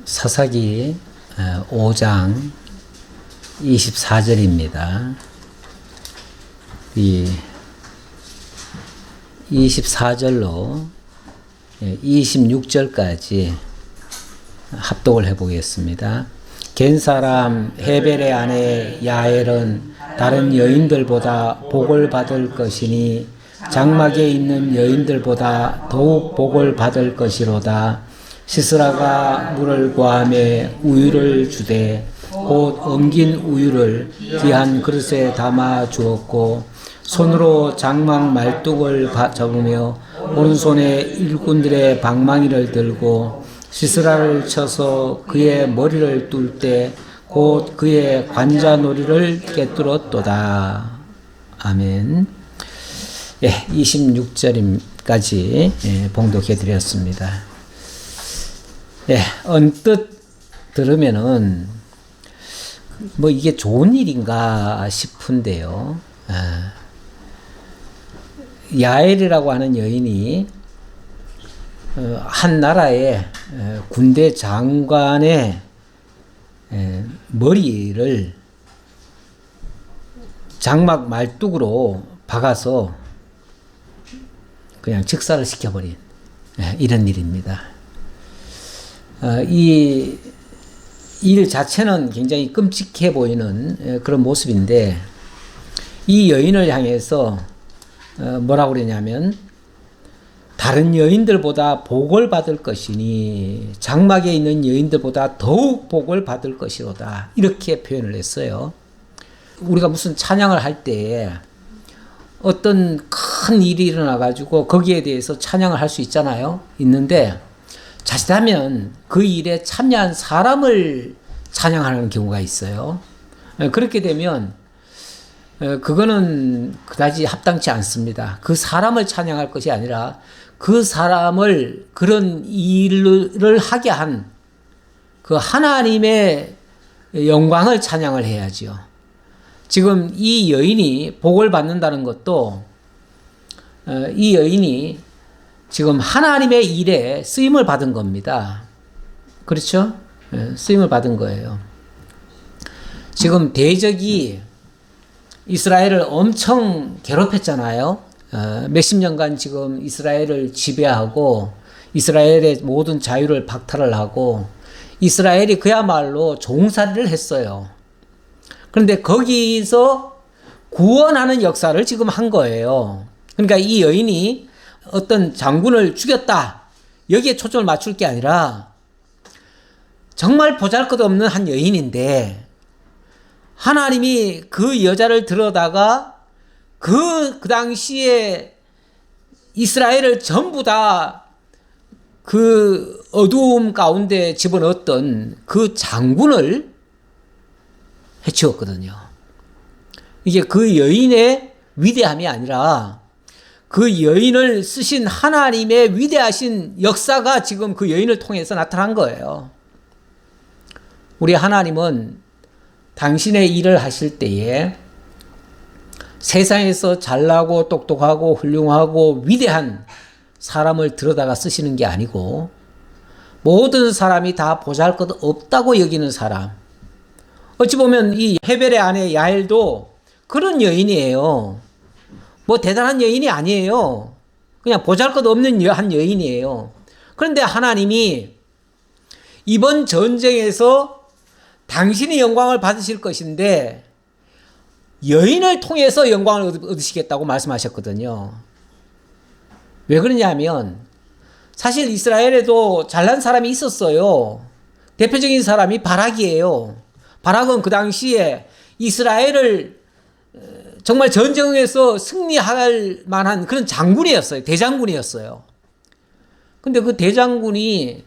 사사기 5장 24절입니다. 이 24절로 26절까지 합독을 해보겠습니다. 겐 사람 헤벨의 아내 야엘은 다른 여인들보다 복을 받을 것이니 장막에 있는 여인들보다 더욱 복을 받을 것이로다. 시스라가 물을 구하매 우유를 주되 곧 엉긴 우유를 귀한 그릇에 담아 주었고 손으로 장막 말뚝을 잡으며 오른손에 일꾼들의 방망이를 들고 시스라를 쳐서 그의 머리를 뚫 때 곧 그의 관자놀이를 꿰뚫었도다. 아멘. 26절까지 봉독해 드렸습니다. 언뜻 들으면은 뭐 이게 좋은 일인가 싶은데요. 야엘이라고 하는 여인이 한 나라의 군대 장관의 머리를 장막 말뚝으로 박아서 그냥 즉사를 시켜버린 이런 일입니다. 이 일 자체는 굉장히 끔찍해 보이는 그런 모습인데 이 여인을 향해서 뭐라고 그러냐면 다른 여인들보다 복을 받을 것이니 장막에 있는 여인들보다 더욱 복을 받을 것이로다. 이렇게 표현을 했어요. 우리가 무슨 찬양을 할 때 어떤 큰 일이 일어나가지고 거기에 대해서 찬양을 할 수 있잖아요. 있는데 자칫하면 그 일에 참여한 사람을 찬양하는 경우가 있어요. 그렇게 되면 그거는 그다지 합당치 않습니다. 그 사람을 찬양할 것이 아니라 그 사람을 그런 일을 하게 한 그 하나님의 영광을 찬양을 해야죠. 지금 이 여인이 복을 받는다는 것도 이 여인이 지금 하나님의 일에 쓰임을 받은 겁니다. 그렇죠? 쓰임을 받은 거예요. 지금 대적이 이스라엘을 엄청 괴롭혔잖아요. 몇십 년간 지금 이스라엘을 지배하고 이스라엘의 모든 자유를 박탈을 하고 이스라엘이 그야말로 종살이를 했어요. 그런데 거기서 구원하는 역사를 지금 한 거예요. 그러니까 이 여인이 어떤 장군을 죽였다. 여기에 초점을 맞출 게 아니라 정말 보잘것없는 한 여인인데 하나님이 그 여자를 들여다가 그 당시에 이스라엘을 전부 다 그 어두움 가운데 집어넣었던 그 장군을 해치웠거든요. 이게 그 여인의 위대함이 아니라 그 여인을 쓰신 하나님의 위대하신 역사가 지금 그 여인을 통해서 나타난 거예요. 우리 하나님은 당신의 일을 하실 때에 세상에서 잘나고 똑똑하고 훌륭하고 위대한 사람을 들여다가 쓰시는 게 아니고 모든 사람이 다 보잘것없다고 여기는 사람. 어찌 보면 이 헤벨의 아내 야엘도 그런 여인이에요. 뭐 대단한 여인이 아니에요. 그냥 보잘것없는 한 여인이에요. 그런데 하나님이 이번 전쟁에서 당신이 영광을 받으실 것인데 여인을 통해서 영광을 얻으시겠다고 말씀하셨거든요. 왜 그러냐면 사실 이스라엘에도 잘난 사람이 있었어요. 대표적인 사람이 바락이에요. 바락은 그 당시에 이스라엘을 정말 전쟁에서 승리할 만한 그런 장군이었어요. 대장군이었어요. 근데 그 대장군이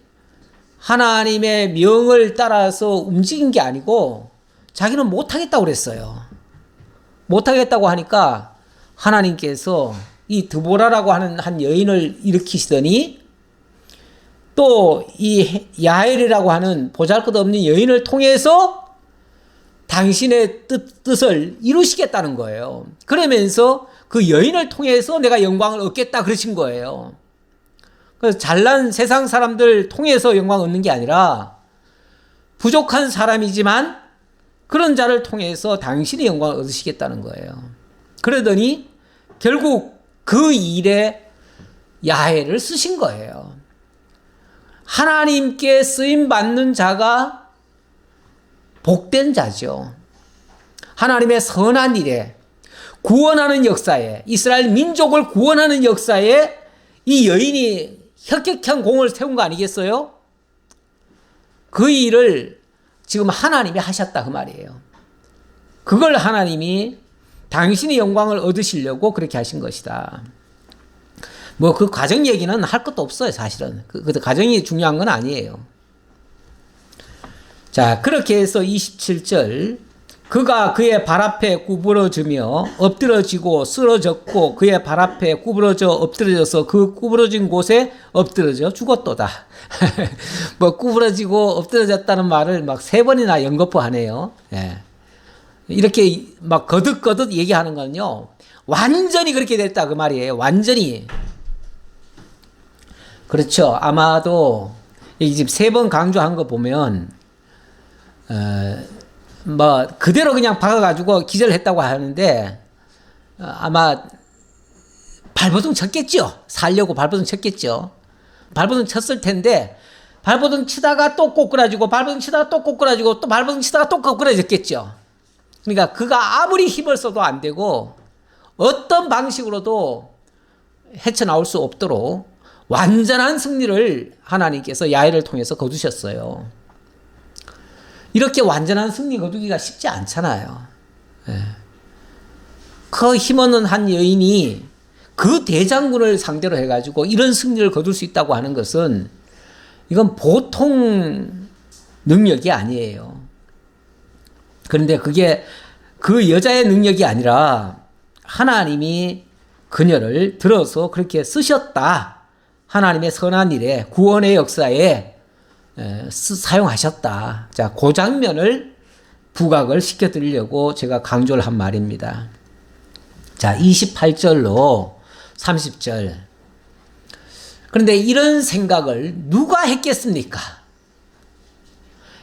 하나님의 명을 따라서 움직인 게 아니고 자기는 못하겠다고 그랬어요. 못하겠다고 하니까 하나님께서 이 드보라라고 하는 한 여인을 일으키시더니 또 이 야엘이라고 하는 보잘것없는 여인을 통해서 당신의 뜻을 이루시겠다는 거예요. 그러면서 그 여인을 통해서 내가 영광을 얻겠다 그러신 거예요. 그래서 잘난 세상 사람들 통해서 영광을 얻는 게 아니라 부족한 사람이지만 그런 자를 통해서 당신의 영광을 얻으시겠다는 거예요. 그러더니 결국 그 일에 야훼를 쓰신 거예요. 하나님께 쓰임받는 자가 복된 자죠. 하나님의 선한 일에, 구원하는 역사에, 이스라엘 민족을 구원하는 역사에 이 여인이 혁혁한 공을 세운 거 아니겠어요? 그 일을 지금 하나님이 하셨다 그 말이에요. 그걸 하나님이 당신의 영광을 얻으시려고 그렇게 하신 것이다. 뭐 그 과정 얘기는 할 것도 없어요, 사실은. 그 과정이 중요한 건 아니에요. 자, 그렇게 해서 27절, 그가 그의 발 앞에 구부러지며 엎드러지고 쓰러졌고 그의 발 앞에 구부러져 엎드러져서 그 구부러진 곳에 엎드러져 죽었도다. 뭐 구부러지고 엎드러졌다는 말을 막 3번이나 연거푸하네요. 예. 이렇게 막 거듭거듭 얘기하는 건요, 완전히 그렇게 됐다 그 말이에요. 완전히. 그렇죠. 아마도 이 지금 3번 강조한 거 보면 뭐 그대로 그냥 박아가지고 기절했다고 하는데 아마 발버둥 쳤겠죠. 살려고 발버둥 쳤겠죠. 발버둥 쳤을 텐데 발버둥 치다가 또 꼬꾸라지고 발버둥 치다가 또 꼬꾸라지고 또 발버둥 치다가 또 꼬꾸라졌겠죠. 그러니까 그가 아무리 힘을 써도 안 되고 어떤 방식으로도 헤쳐나올 수 없도록 완전한 승리를 하나님께서 야훼를 통해서 거두셨어요. 이렇게 완전한 승리 거두기가 쉽지 않잖아요. 예. 그 힘없는 한 여인이 그 대장군을 상대로 해가지고 이런 승리를 거둘 수 있다고 하는 것은 이건 보통 능력이 아니에요. 그런데 그게 그 여자의 능력이 아니라 하나님이 그녀를 들어서 그렇게 쓰셨다. 하나님의 선한 일에, 구원의 역사에 사용하셨다. 자, 그 장면을 부각을 시켜드리려고 제가 강조를 한 말입니다. 자, 28절로 30절. 그런데 이런 생각을 누가 했겠습니까?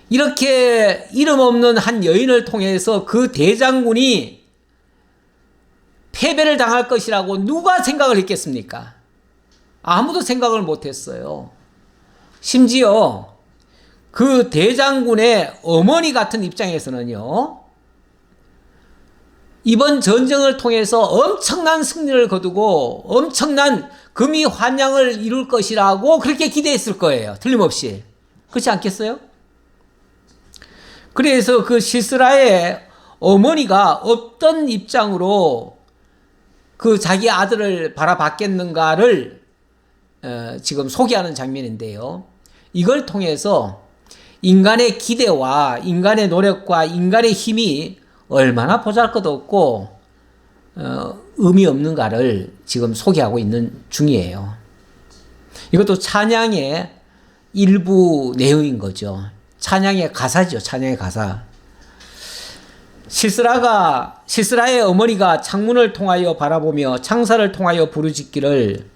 이렇게 이름 없는 한 여인을 통해서 그 대장군이 패배를 당할 것이라고 누가 생각을 했겠습니까? 아무도 생각을 못했어요. 심지어 그 대장군의 어머니 같은 입장에서는요, 이번 전쟁을 통해서 엄청난 승리를 거두고 엄청난 금이 환양을 이룰 것이라고 그렇게 기대했을 거예요. 틀림없이. 그렇지 않겠어요? 그래서 그 시스라의 어머니가 어떤 입장으로 그 자기 아들을 바라봤겠는가를 지금 소개하는 장면인데요. 이걸 통해서 인간의 기대와 인간의 노력과 인간의 힘이 얼마나 보잘것없고 의미 없는가를 지금 소개하고 있는 중이에요. 이것도 찬양의 일부 내용인 거죠. 찬양의 가사죠. 찬양의 가사. 시스라의 어머니가 창문을 통하여 바라보며 창사를 통하여 부르짖기를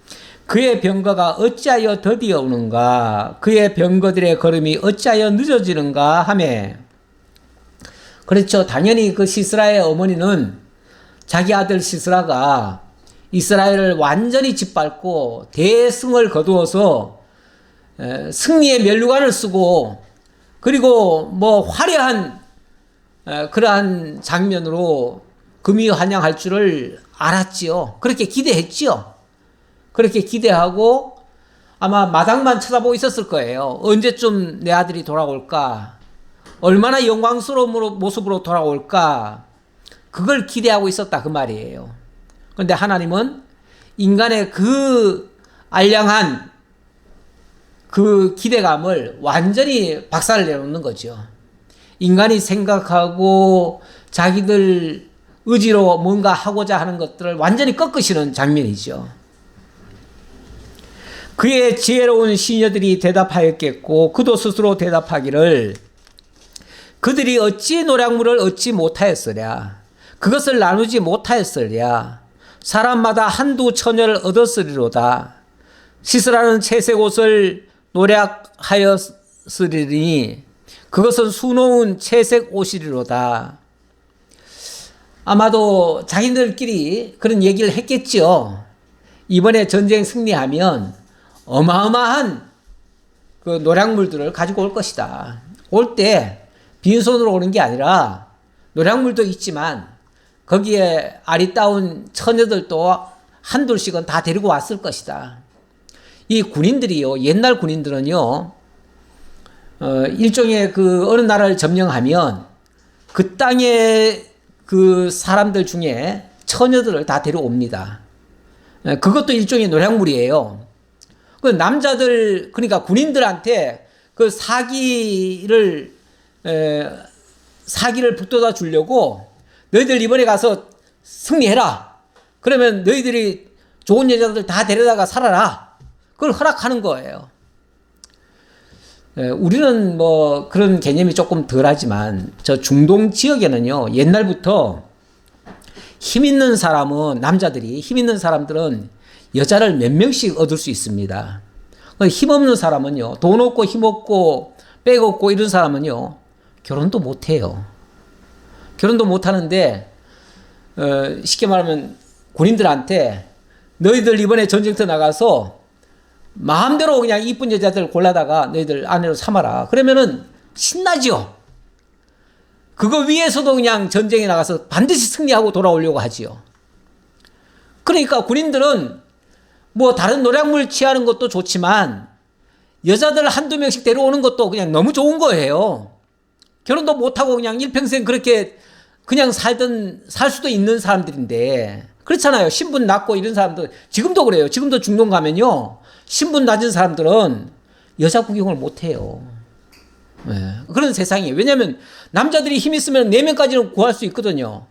그의 병거가 어찌하여 더디어 오는가, 그의 병거들의 걸음이 어찌하여 늦어지는가 하매. 그렇죠. 당연히 그 시스라의 어머니는 자기 아들 시스라가 이스라엘을 완전히 짓밟고 대승을 거두어서 승리의 면류관을 쓰고 그리고 뭐 화려한 그러한 장면으로 금이 환영할 줄을 알았지요. 그렇게 기대했지요. 그렇게 기대하고 아마 마당만 쳐다보고 있었을 거예요. 언제쯤 내 아들이 돌아올까? 얼마나 영광스러운 모습으로 돌아올까? 그걸 기대하고 있었다 그 말이에요. 그런데 하나님은 인간의 그 알량한 그 기대감을 완전히 박살을 내놓는 거죠. 인간이 생각하고 자기들 의지로 뭔가 하고자 하는 것들을 완전히 꺾으시는 장면이죠. 그의 지혜로운 시녀들이 대답하였겠고 그도 스스로 대답하기를 그들이 어찌 노략물을 얻지 못하였으랴. 그것을 나누지 못하였으랴. 사람마다 한두 처녀를 얻었으리로다. 시스라는 채색 옷을 노략하였으리니 그것은 수놓은 채색 옷이리로다. 아마도 자기들끼리 그런 얘기를 했겠죠. 이번에 전쟁 승리하면 어마어마한 그 노량물들을 가지고 올 것이다. 올 때 빈손으로 오는 게 아니라 노량물도 있지만 거기에 아리따운 처녀들도 한둘씩은 다 데리고 왔을 것이다. 이 군인들이요, 옛날 군인들은요, 일종의 그 어느 나라를 점령하면 그 땅의 그 사람들 중에 처녀들을 다 데려옵니다. 그것도 일종의 노량물이에요. 그 남자들, 그러니까 군인들한테 그 사기를 북돋아 주려고 너희들 이번에 가서 승리해라. 그러면 너희들이 좋은 여자들 다 데려다가 살아라. 그걸 허락하는 거예요. 우리는 뭐 그런 개념이 조금 덜하지만 저 중동 지역에는요, 옛날부터 힘 있는 사람은, 남자들이 힘 있는 사람들은 여자를 몇 명씩 얻을 수 있습니다. 힘 없는 사람은요, 돈 없고 힘 없고 백 없고 이런 사람은요, 결혼도 못 해요. 결혼도 못 하는데, 쉽게 말하면 군인들한테 너희들 이번에 전쟁터 나가서 마음대로 그냥 이쁜 여자들 골라다가 너희들 아내로 삼아라. 그러면은 신나죠. 그거 위해서도 그냥 전쟁에 나가서 반드시 승리하고 돌아오려고 하지요. 그러니까 군인들은 뭐 다른 노량물 취하는 것도 좋지만 여자들 한두 명씩 데려오는 것도 그냥 너무 좋은 거예요. 결혼도 못하고 그냥 일평생 그렇게 그냥 살 수도 있는 사람들인데, 그렇잖아요. 신분 낮고 이런 사람들 지금도 그래요. 지금도 중동 가면요, 신분 낮은 사람들은 여자 구경을 못 해요. 네. 그런 세상이에요. 왜냐하면 남자들이 힘 있으면 4명까지는 구할 수 있거든요.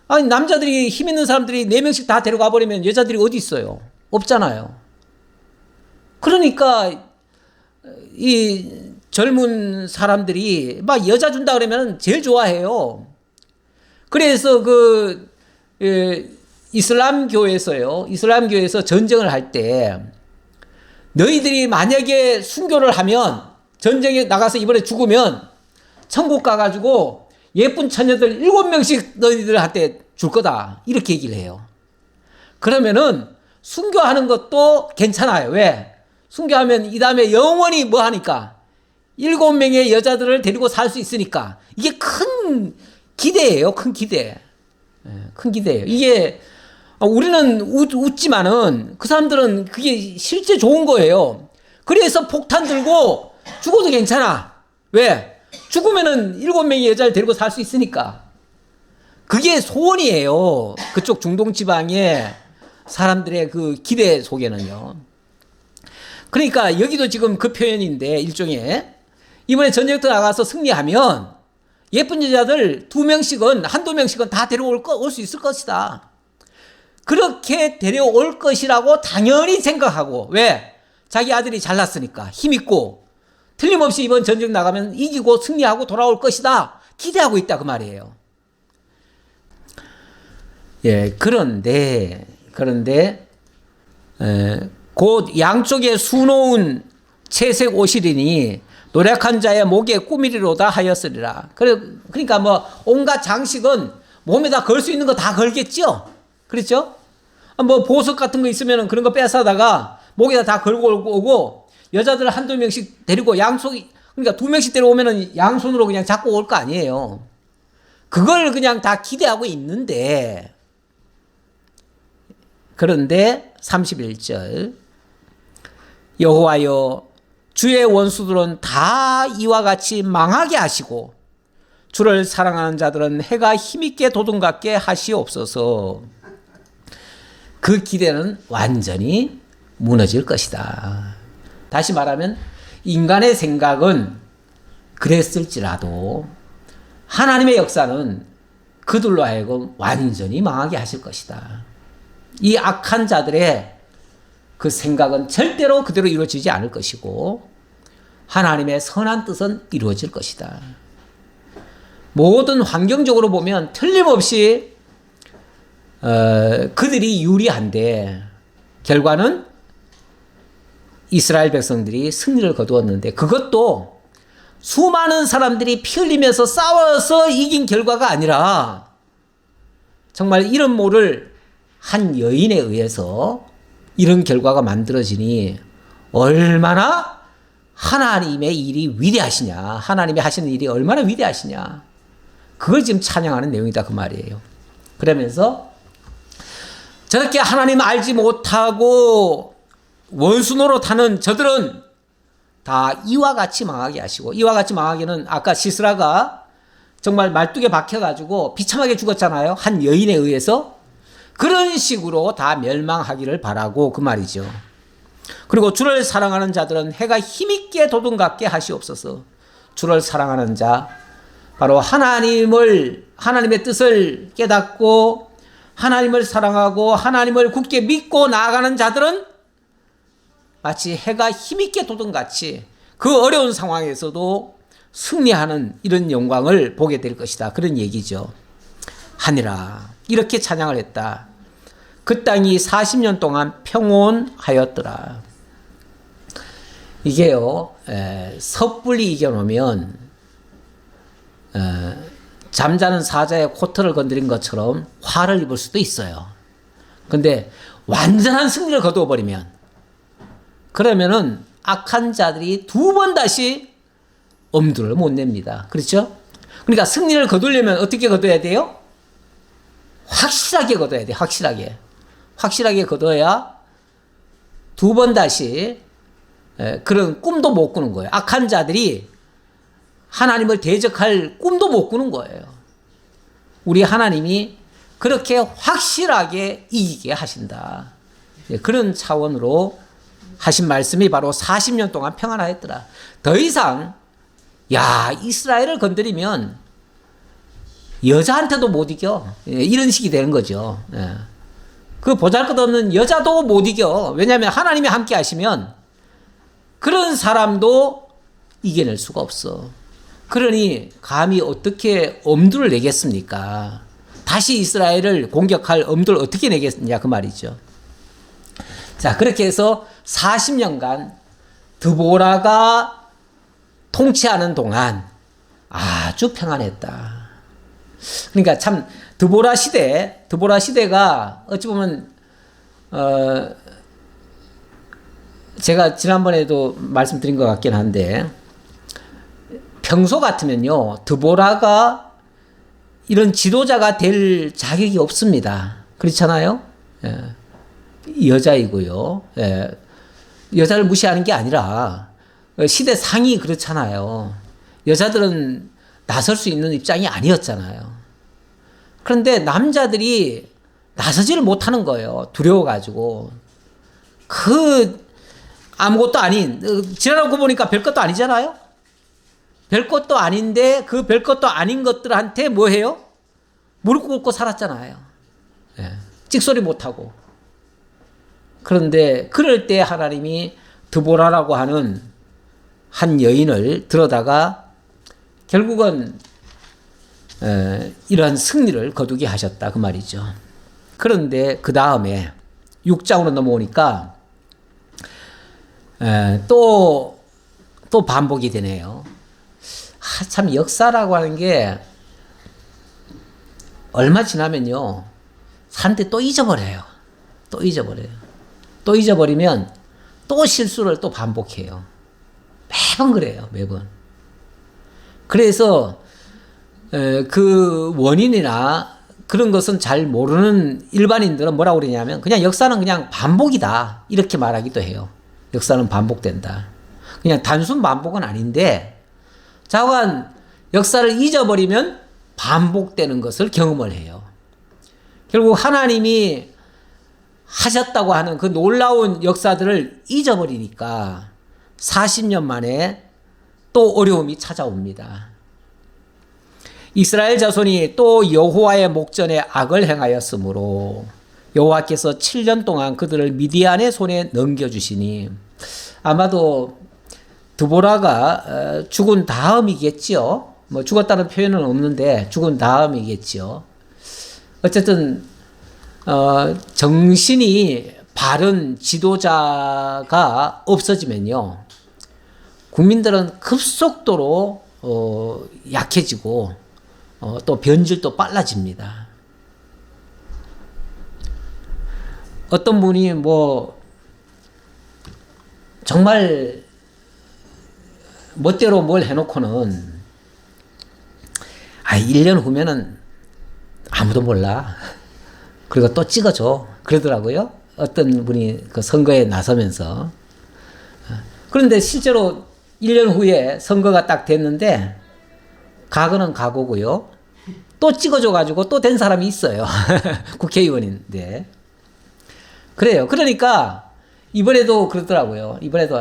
아니, 남자들이 힘 있는 사람들이 4명씩 다 데려가 버리면 여자들이 어디 있어요? 없잖아요. 그러니까 이 젊은 사람들이 막 여자 준다 그러면 제일 좋아해요. 그래서 그 이슬람교에서 전쟁을 할 때 너희들이 만약에 순교를 하면, 전쟁에 나가서 이번에 죽으면 천국 가가지고 예쁜 처녀들 7명씩 너희들한테 줄 거다. 이렇게 얘기를 해요. 그러면은 순교하는 것도 괜찮아요. 왜? 순교하면 이 다음에 영원히 뭐 하니까 7명의 여자들을 데리고 살 수 있으니까. 이게 큰 기대예요. 큰 기대. 큰 기대예요. 이게 우리는 웃지만은 그 사람들은 그게 실제 좋은 거예요. 그래서 폭탄 들고 죽어도 괜찮아. 왜? 죽으면은 7명의 여자를 데리고 살 수 있으니까. 그게 소원이에요. 그쪽 중동 지방의 사람들의 그 기대 속에는요. 그러니까 여기도 지금 그 표현인데, 일종의 이번에 전쟁터 나가서 승리하면 예쁜 여자들 2명씩은, 한두 명씩은 다 데려올 수 있을 것이다. 그렇게 데려올 것이라고 당연히 생각하고, 왜? 자기 아들이 잘났으니까, 힘있고, 틀림없이 이번 전쟁 나가면 이기고 승리하고 돌아올 것이다. 기대하고 있다. 그 말이에요. 예, 그런데, 곧 양쪽에 수놓은 채색 옷이리니 노력한 자의 목에 꾸미리로다 하였으리라. 그러니까 뭐 온갖 장식은 몸에다 걸 수 있는 거 다 걸겠죠? 그렇죠? 뭐 보석 같은 거 있으면 그런 거 뺏어다가 목에다 다 걸고 오고, 여자들 한두 명씩 데리고 그러니까 2명씩 데려오면은 양손으로 그냥 잡고 올 거 아니에요. 그걸 그냥 다 기대하고 있는데, 그런데 31절, 여호와여 주의 원수들은 다 이와 같이 망하게 하시고 주를 사랑하는 자들은 해가 힘있게 도둑같게 하시옵소서. 그 기대는 완전히 무너질 것이다. 다시 말하면 인간의 생각은 그랬을지라도 하나님의 역사는 그들로 하여금 완전히 망하게 하실 것이다. 이 악한 자들의 그 생각은 절대로 그대로 이루어지지 않을 것이고 하나님의 선한 뜻은 이루어질 것이다. 모든 환경적으로 보면 틀림없이 그들이 유리한데 결과는 이스라엘 백성들이 승리를 거두었는데, 그것도 수많은 사람들이 피 흘리면서 싸워서 이긴 결과가 아니라 정말 이런 모를 한 여인에 의해서 이런 결과가 만들어지니 얼마나 하나님의 일이 위대하시냐. 하나님이 하시는 일이 얼마나 위대하시냐. 그걸 지금 찬양하는 내용이다 그 말이에요. 그러면서 저렇게 하나님 알지 못하고 원수 노릇하는 저들은 다 이와 같이 망하게 하시고, 이와 같이 망하게는 아까 시스라가 정말 말뚝에 박혀가지고 비참하게 죽었잖아요. 한 여인에 의해서. 그런 식으로 다 멸망하기를 바라고 그 말이죠. 그리고 주를 사랑하는 자들은 해가 힘있게 도둑같게 하시옵소서. 주를 사랑하는 자, 바로 하나님의 뜻을 깨닫고 하나님을 사랑하고 하나님을 굳게 믿고 나아가는 자들은 마치 해가 힘있게 도둑같이 그 어려운 상황에서도 승리하는 이런 영광을 보게 될 것이다. 그런 얘기죠. 하니라 이렇게 찬양을 했다. 그 땅이 40년 동안 평온하였더라. 이게요, 섣불리 이겨놓으면 잠자는 사자의 코털을 건드린 것처럼 화를 입을 수도 있어요. 근데 완전한 승리를 거두어버리면, 그러면은 악한 자들이 두 번 다시 엄두를 못 냅니다. 그렇죠? 그러니까 승리를 거두려면 어떻게 거둬야 돼요? 확실하게 거둬야 돼요. 확실하게 거둬야 두 번 다시 그런 꿈도 못 꾸는 거예요. 악한 자들이 하나님을 대적할 꿈도 못 꾸는 거예요. 우리 하나님이 그렇게 확실하게 이기게 하신다. 그런 차원으로 하신 말씀이 바로 40년 동안 평안하였더라. 더 이상 이스라엘을 건드리면 여자한테도 못 이겨. 이런 식이 되는 거죠. 그 보잘것없는 여자도 못 이겨. 왜냐하면 하나님이 함께 하시면 그런 사람도 이겨낼 수가 없어. 그러니 감히 어떻게 엄두를 내겠습니까? 다시 이스라엘을 공격할 엄두를 어떻게 내겠느냐 그 말이죠. 자, 그렇게 해서 40년간 드보라가 통치하는 동안 아주 평안했다. 그러니까 참 드보라 시대가 어찌 보면 제가 지난번에도 말씀드린 것 같긴 한데, 평소 같으면요 드보라가 이런 지도자가 될 자격이 없습니다. 그렇잖아요. 여자이고요. 여자를 무시하는 게 아니라 시대 상이 그렇잖아요. 여자들은 나설 수 있는 입장이 아니었잖아요. 그런데 남자들이 나서지를 못하는 거예요. 두려워가지고. 아무것도 아닌, 지나고 보니까 별것도 아니잖아요? 별것도 아닌데 그 별것도 아닌 것들한테 뭐 해요? 무릎 꿇고 살았잖아요. 찍소리 못하고. 그런데 그럴 때 하나님이 드보라라고 하는 한 여인을 들어다가 결국은 이러한 승리를 거두게 하셨다 그 말이죠. 그런데 그 다음에 6장으로 넘어오니까 또 반복이 되네요. 참 역사라고 하는 게 얼마 지나면요 사람들이 또 잊어버려요. 또 잊어버리면 또 실수를 또 반복해요. 매번 그래요. 매번. 그래서 그 원인이나 그런 것은 잘 모르는 일반인들은 뭐라고 그러냐면 그냥 역사는 그냥 반복이다 이렇게 말하기도 해요. 역사는 반복된다. 그냥 단순 반복은 아닌데 자관 역사를 잊어버리면 반복되는 것을 경험을 해요. 결국 하나님이 하셨다고 하는 그 놀라운 역사들을 잊어버리니까 40년 만에 또 어려움이 찾아옵니다. 이스라엘 자손이 또 여호와의 목전에 악을 행하였으므로 여호와께서 7년 동안 그들을 미디안의 손에 넘겨주시니, 아마도 드보라가 죽은 다음이겠지요. 뭐 죽었다는 표현은 없는데 죽은 다음이겠지요. 어쨌든 정신이 바른 지도자가 없어지면요 국민들은 급속도로 약해지고 또 변질도 빨라집니다. 어떤 분이 뭐 정말 멋대로 뭘 해놓고는 1년 후면은 아무도 몰라. 그리고 또 찍어줘. 그러더라고요. 어떤 분이 그 선거에 나서면서. 그런데 실제로 1년 후에 선거가 딱 됐는데 과거는 과거고요. 또 찍어줘가지고 또 된 사람이 있어요. 국회의원인데. 그래요. 그러니까 이번에도 그러더라고요. 이번에도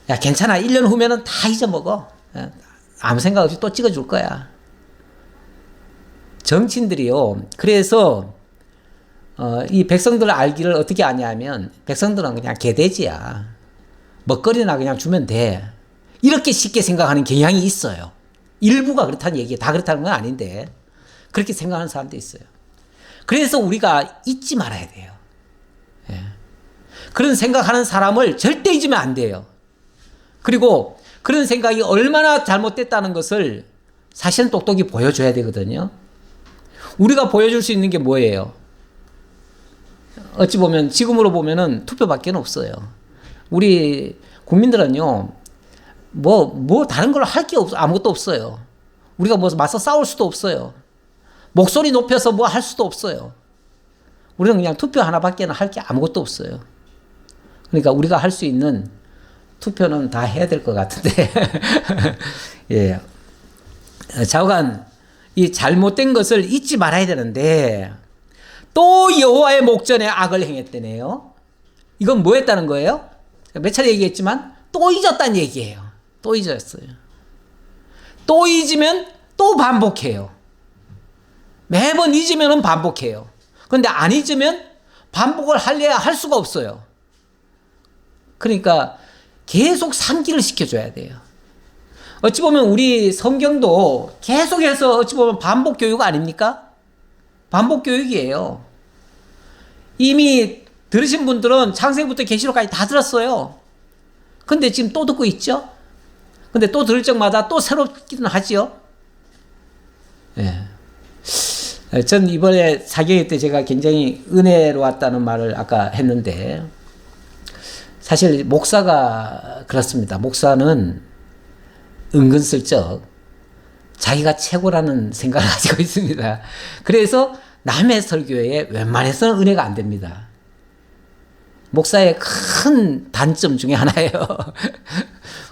야 괜찮아. 1년 후면은 다 잊어먹어. 아무 생각 없이 또 찍어줄 거야. 정치인들이요. 그래서 이 백성들을 알기를 어떻게 아냐면 백성들은 그냥 개돼지야. 먹거리나 그냥 주면 돼. 이렇게 쉽게 생각하는 경향이 있어요. 일부가 그렇다는 얘기예요. 다 그렇다는 건 아닌데 그렇게 생각하는 사람도 있어요. 그래서 우리가 잊지 말아야 돼요. 예. 그런 생각하는 사람을 절대 잊으면 안 돼요. 그리고 그런 생각이 얼마나 잘못됐다는 것을 사실은 똑똑히 보여줘야 되거든요. 우리가 보여줄 수 있는 게 뭐예요? 어찌 보면 지금으로 보면은 투표밖에 없어요. 우리 국민들은요. 뭐 다른 걸 할 게 없어. 아무것도 없어요. 우리가 뭐 맞서 싸울 수도 없어요. 목소리 높여서 뭐 할 수도 없어요. 우리는 그냥 투표 하나밖에는 할 게 아무것도 없어요. 그러니까 우리가 할 수 있는 투표는 다 해야 될 것 같은데. 예. 좌우간 이 잘못된 것을 잊지 말아야 되는데 또 여호와의 목전에 악을 행했다네요. 이건 뭐 했다는 거예요? 몇 차례 얘기했지만 또 잊었다는 얘기예요. 또 잊었어요. 또 잊으면 또 반복해요. 매번 잊으면 반복해요. 그런데 안 잊으면 반복을 할래야 할 수가 없어요. 그러니까 계속 상기를 시켜줘야 돼요. 어찌 보면 우리 성경도 계속해서 어찌 보면 반복 교육 아닙니까? 반복 교육이에요. 이미 들으신 분들은 창세기부터 계시록까지 다 들었어요. 근데 지금 또 듣고 있죠? 근데 또 들을 적마다 또 새롭기는 하지요? 예. 전 이번에 사경회 때 제가 굉장히 은혜로웠다는 말을 아까 했는데, 사실 목사가 그렇습니다. 목사는 은근슬쩍 자기가 최고라는 생각을 가지고 있습니다. 그래서 남의 설교에 웬만해서는 은혜가 안 됩니다. 목사의 큰 단점 중에 하나예요.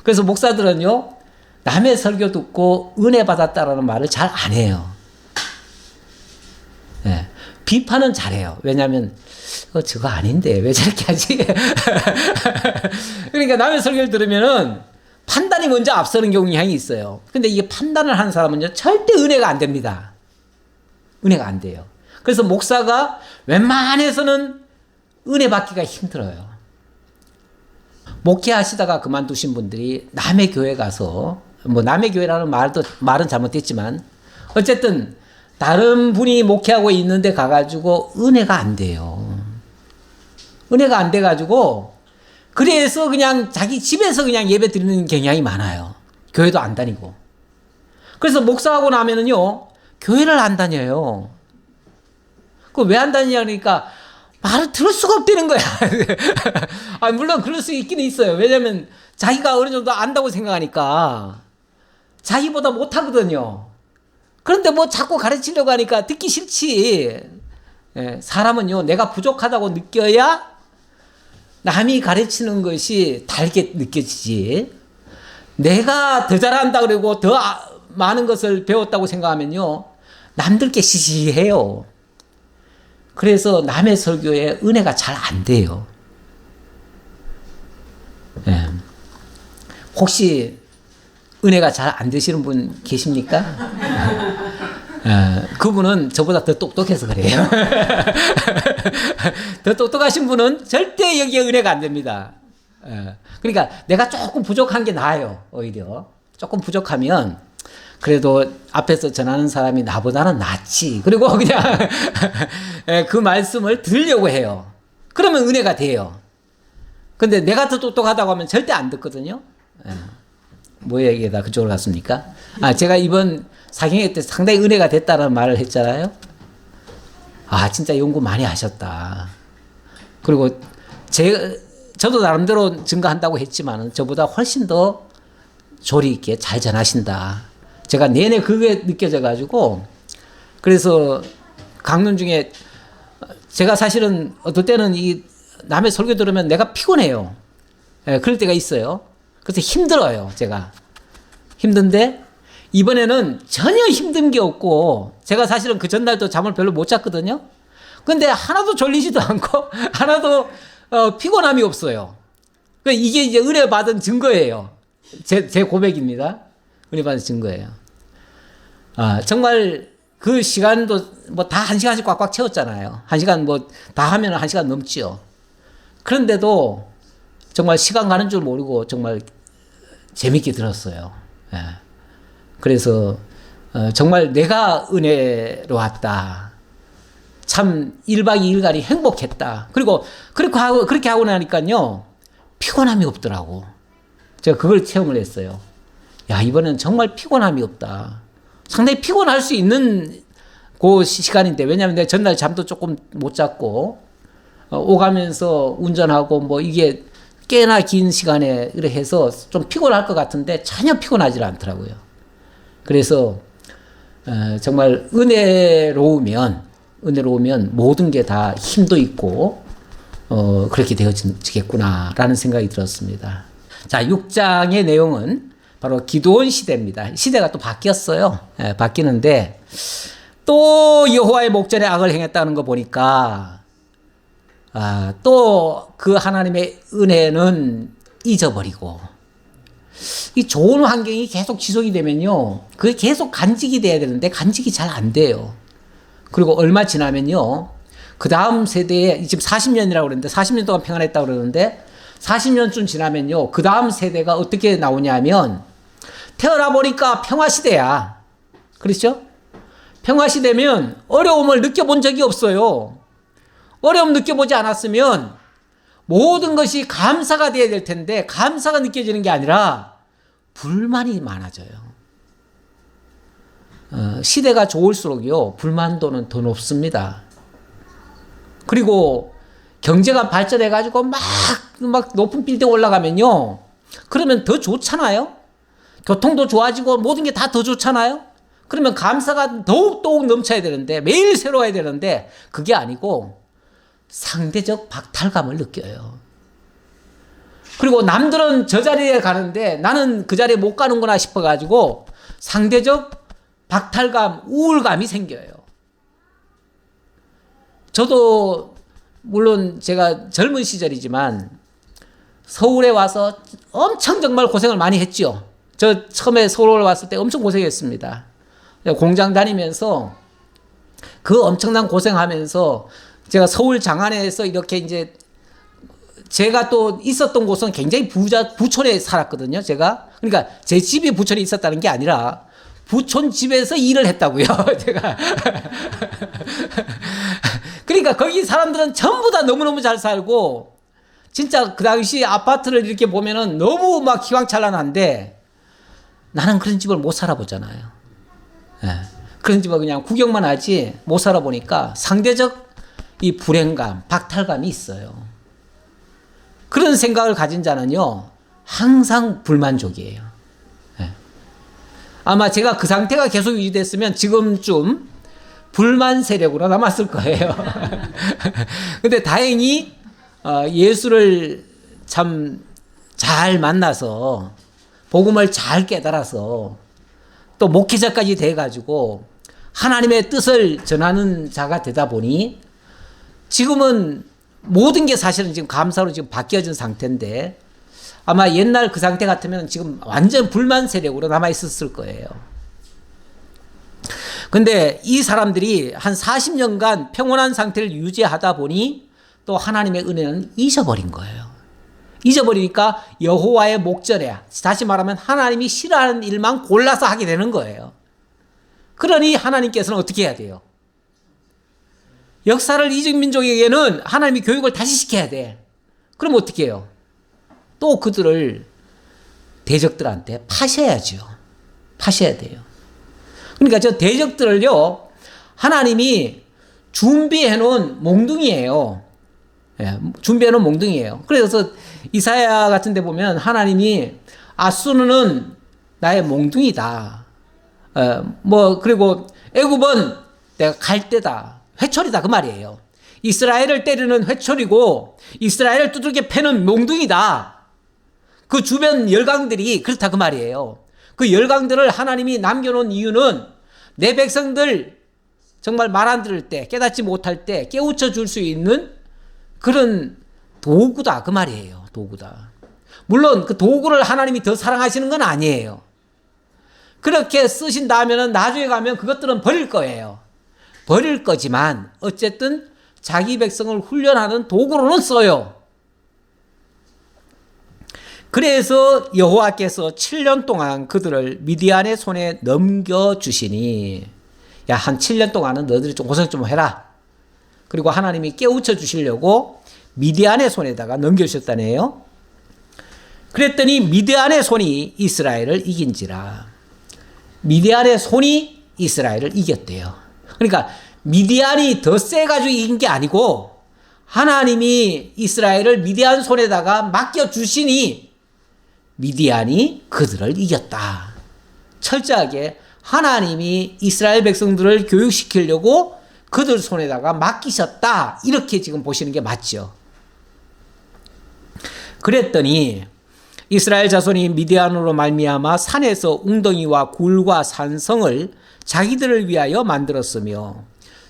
그래서 목사들은요, 남의 설교 듣고 은혜 받았다라는 말을 잘 안 해요. 네. 비판은 잘해요. 왜냐하면 저거 아닌데 왜 저렇게 하지? 그러니까 남의 설교를 들으면은 판단이 먼저 앞서는 경향이 있어요. 근데 이게 판단을 하는 사람은요, 절대 은혜가 안 됩니다. 은혜가 안 돼요. 그래서 목사가 웬만해서는 은혜 받기가 힘들어요. 목회하시다가 그만두신 분들이 남의 교회 가서, 뭐 남의 교회라는 말은 잘못됐지만 어쨌든 다른 분이 목회하고 있는데 가가지고 은혜가 안 돼요. 은혜가 안 돼가지고 그래서 그냥 자기 집에서 그냥 예배 드리는 경향이 많아요. 교회도 안 다니고. 그래서 목사하고 나면은요, 교회를 안 다녀요. 그 왜 안 다니냐 그러니까 말을 들을 수가 없다는 거야. 물론 그럴 수 있긴 있어요. 왜냐면 자기가 어느 정도 안다고 생각하니까 자기보다 못하거든요. 그런데 뭐 자꾸 가르치려고 하니까 듣기 싫지. 예, 사람은요, 내가 부족하다고 느껴야 남이 가르치는 것이 달게 느껴지지. 내가 더 잘한다 그러고 더 많은 것을 배웠다고 생각하면요, 남들께 시시해요. 그래서 남의 설교에 은혜가 잘 안 돼요. 예. 혹시 은혜가 잘 안 되시는 분 계십니까? 그분은 저보다 더 똑똑해서 그래요. 더 똑똑하신 분은 절대 여기에 은혜가 안 됩니다. 그러니까 내가 조금 부족한 게 나아요. 오히려 조금 부족하면 그래도 앞에서 전하는 사람이 나보다는 낫지. 그리고 그냥 그 말씀을 들으려고 해요. 그러면 은혜가 돼요. 근데 내가 더 똑똑하다고 하면 절대 안 듣거든요. 뭐에게다 그쪽으로 갔습니까? 제가 이번 사경회 때 상당히 은혜가 됐다는 말을 했잖아요. 진짜 연구 많이 하셨다. 그리고 저도 나름대로 증거한다고 했지만 저보다 훨씬 더 조리 있게 잘 전하신다. 제가 내내 그게 느껴져 가지고 그래서 강론 중에 제가 사실은 어떨 때는 이 남의 설교 들으면 내가 피곤해요. 그럴 때가 있어요. 그래서 힘들어요. 제가 힘든데 이번에는 전혀 힘든 게 없고 제가 사실은 그 전날도 잠을 별로 못 잤거든요. 근데 하나도 졸리지도 않고 하나도 피곤함이 없어요. 그러니까 이게 이제 은혜 받은 증거예요. 제 고백입니다. 은혜 받은 증거예요. 정말 그 시간도 뭐 다 1시간씩 꽉꽉 채웠잖아요. 1시간 뭐 다 하면 1시간 넘지요. 그런데도 정말 시간 가는 줄 모르고 정말 재밌게 들었어요. 그래서 정말 내가 은혜로 왔다. 참 1박 2일간이 행복했다. 그리고 그렇게 하고 나니까요. 피곤함이 없더라고. 제가 그걸 체험을 했어요. 이번엔 정말 피곤함이 없다. 상당히 피곤할 수 있는 그 시간인데 왜냐하면 내가 전날 잠도 조금 못 잤고 오가면서 운전하고 뭐 이게 꽤나 긴 시간에 이렇게 해서 좀 피곤할 것 같은데 전혀 피곤하지 않더라고요. 그래서 정말 은혜로우면 모든 게 다 힘도 있고 그렇게 되어지겠구나라는 생각이 들었습니다. 자, 6장의 내용은 바로 기드온 시대입니다. 시대가 또 바뀌었어요. 바뀌는데 또 여호와의 목전에 악을 행했다는 거 보니까 또 그 하나님의 은혜는 잊어버리고 이 좋은 환경이 계속 지속이 되면요. 그게 계속 간직이 돼야 되는데 간직이 잘 안 돼요. 그리고 얼마 지나면요. 그 다음 세대에 지금 40년이라고 그러는데 40년 동안 평안했다고 그러는데 40년쯤 지나면요. 그 다음 세대가 어떻게 나오냐면 태어나 보니까 평화시대야. 그렇죠? 평화시대면 어려움을 느껴본 적이 없어요. 어려움 느껴보지 않았으면 모든 것이 감사가 돼야 될 텐데 감사가 느껴지는 게 아니라 불만이 많아져요. 시대가 좋을수록요. 불만도는 더 높습니다. 그리고 경제가 발전해가지고 막 높은 빌딩 올라가면요. 그러면 더 좋잖아요. 교통도 좋아지고 모든 게 다 더 좋잖아요. 그러면 감사가 더욱 넘쳐야 되는데 매일 새로워야 되는데 그게 아니고 상대적 박탈감을 느껴요. 그리고 남들은 저 자리에 가는데 나는 그 자리에 못 가는구나 싶어가지고 상대적 박탈감, 우울감이 생겨요. 저도 물론 제가 젊은 시절이지만 서울에 와서 엄청 정말 고생을 많이 했죠. 저 처음에 서울 왔을 때 엄청 고생했습니다. 공장 다니면서 그 엄청난 고생하면서 제가 서울 장안에서 이렇게 이제 제가 또 있었던 곳은 굉장히 부촌에 살았거든요. 제가 그러니까 제 집이 부촌에 있었다는 게 아니라 부촌 집에서 일을 했다고요. 제가 그러니까 거기 사람들은 전부 다 너무너무 잘 살고 진짜 그 당시 아파트를 이렇게 보면은 너무 막 희망찬란한데 나는 그런 집을 못 살아보잖아요. 그런 집을 그냥 구경만 하지 못 살아보니까 상대적 이 불행감, 박탈감이 있어요. 그런 생각을 가진 자는요, 항상 불만족이에요. 아마 제가 그 상태가 계속 유지됐으면 지금쯤 불만 세력으로 남았을 거예요. 근데 다행히 예수를 참 잘 만나서 복음을 잘 깨달아서 또 목회자까지 돼가지고 하나님의 뜻을 전하는 자가 되다 보니 지금은 모든 게 사실은 지금 감사로 지금 바뀌어진 상태인데 아마 옛날 그 상태 같으면 지금 완전 불만 세력으로 남아 있었을 거예요. 근데 이 사람들이 한 40년간 평온한 상태를 유지하다 보니 또 하나님의 은혜는 잊어버린 거예요. 잊어버리니까 여호와의 목전에 다시 말하면 하나님이 싫어하는 일만 골라서 하게 되는 거예요. 그러니 하나님께서는 어떻게 해야 돼요? 역사를 잊은 민족에게는 하나님이 교육을 다시 시켜야 돼. 그럼 어떻게 해요? 또 그들을 대적들한테 파셔야죠. 파셔야 돼요. 그러니까 저 대적들을요, 하나님이 준비해 놓은 몽둥이에요. 예, 준비해 놓은 몽둥이에요. 그래서 이사야 같은 데 보면 하나님이 아수르는 나의 몽둥이다. 그리고 애굽은 내가 갈대다. 회초리다. 그 말이에요. 이스라엘을 때리는 회초리고 이스라엘을 두들겨 패는 몽둥이다. 그 주변 열강들이 그렇다. 그 말이에요. 그 열강들을 하나님이 남겨놓은 이유는 내 백성들 정말 말 안 들을 때, 깨닫지 못할 때 깨우쳐 줄 수 있는 그런 도구다. 그 말이에요. 도구다. 물론 그 도구를 하나님이 더 사랑하시는 건 아니에요. 그렇게 쓰신다면 나중에 가면 그것들은 버릴 거예요. 버릴 거지만 어쨌든 자기 백성을 훈련하는 도구로는 써요. 그래서 여호와께서 7년 동안 그들을 미디안의 손에 넘겨주시니, 야, 한 7년 동안은 너희들이 좀 고생 좀 해라. 그리고 하나님이 깨우쳐 주시려고 미디안의 손에다가 넘겨주셨다네요. 그랬더니 미디안의 손이 이스라엘을 이긴지라. 미디안의 손이 이스라엘을 이겼대요. 그러니까 미디안이 더 세가지고 이긴 게 아니고 하나님이 이스라엘을 미디안 손에다가 맡겨주시니 미디안이 그들을 이겼다. 철저하게 하나님이 이스라엘 백성들을 교육시키려고 그들 손에다가 맡기셨다. 이렇게 지금 보시는 게 맞죠. 그랬더니 이스라엘 자손이 미디안으로 말미암아 산에서 웅덩이와 굴과 산성을 자기들을 위하여 만들었으며,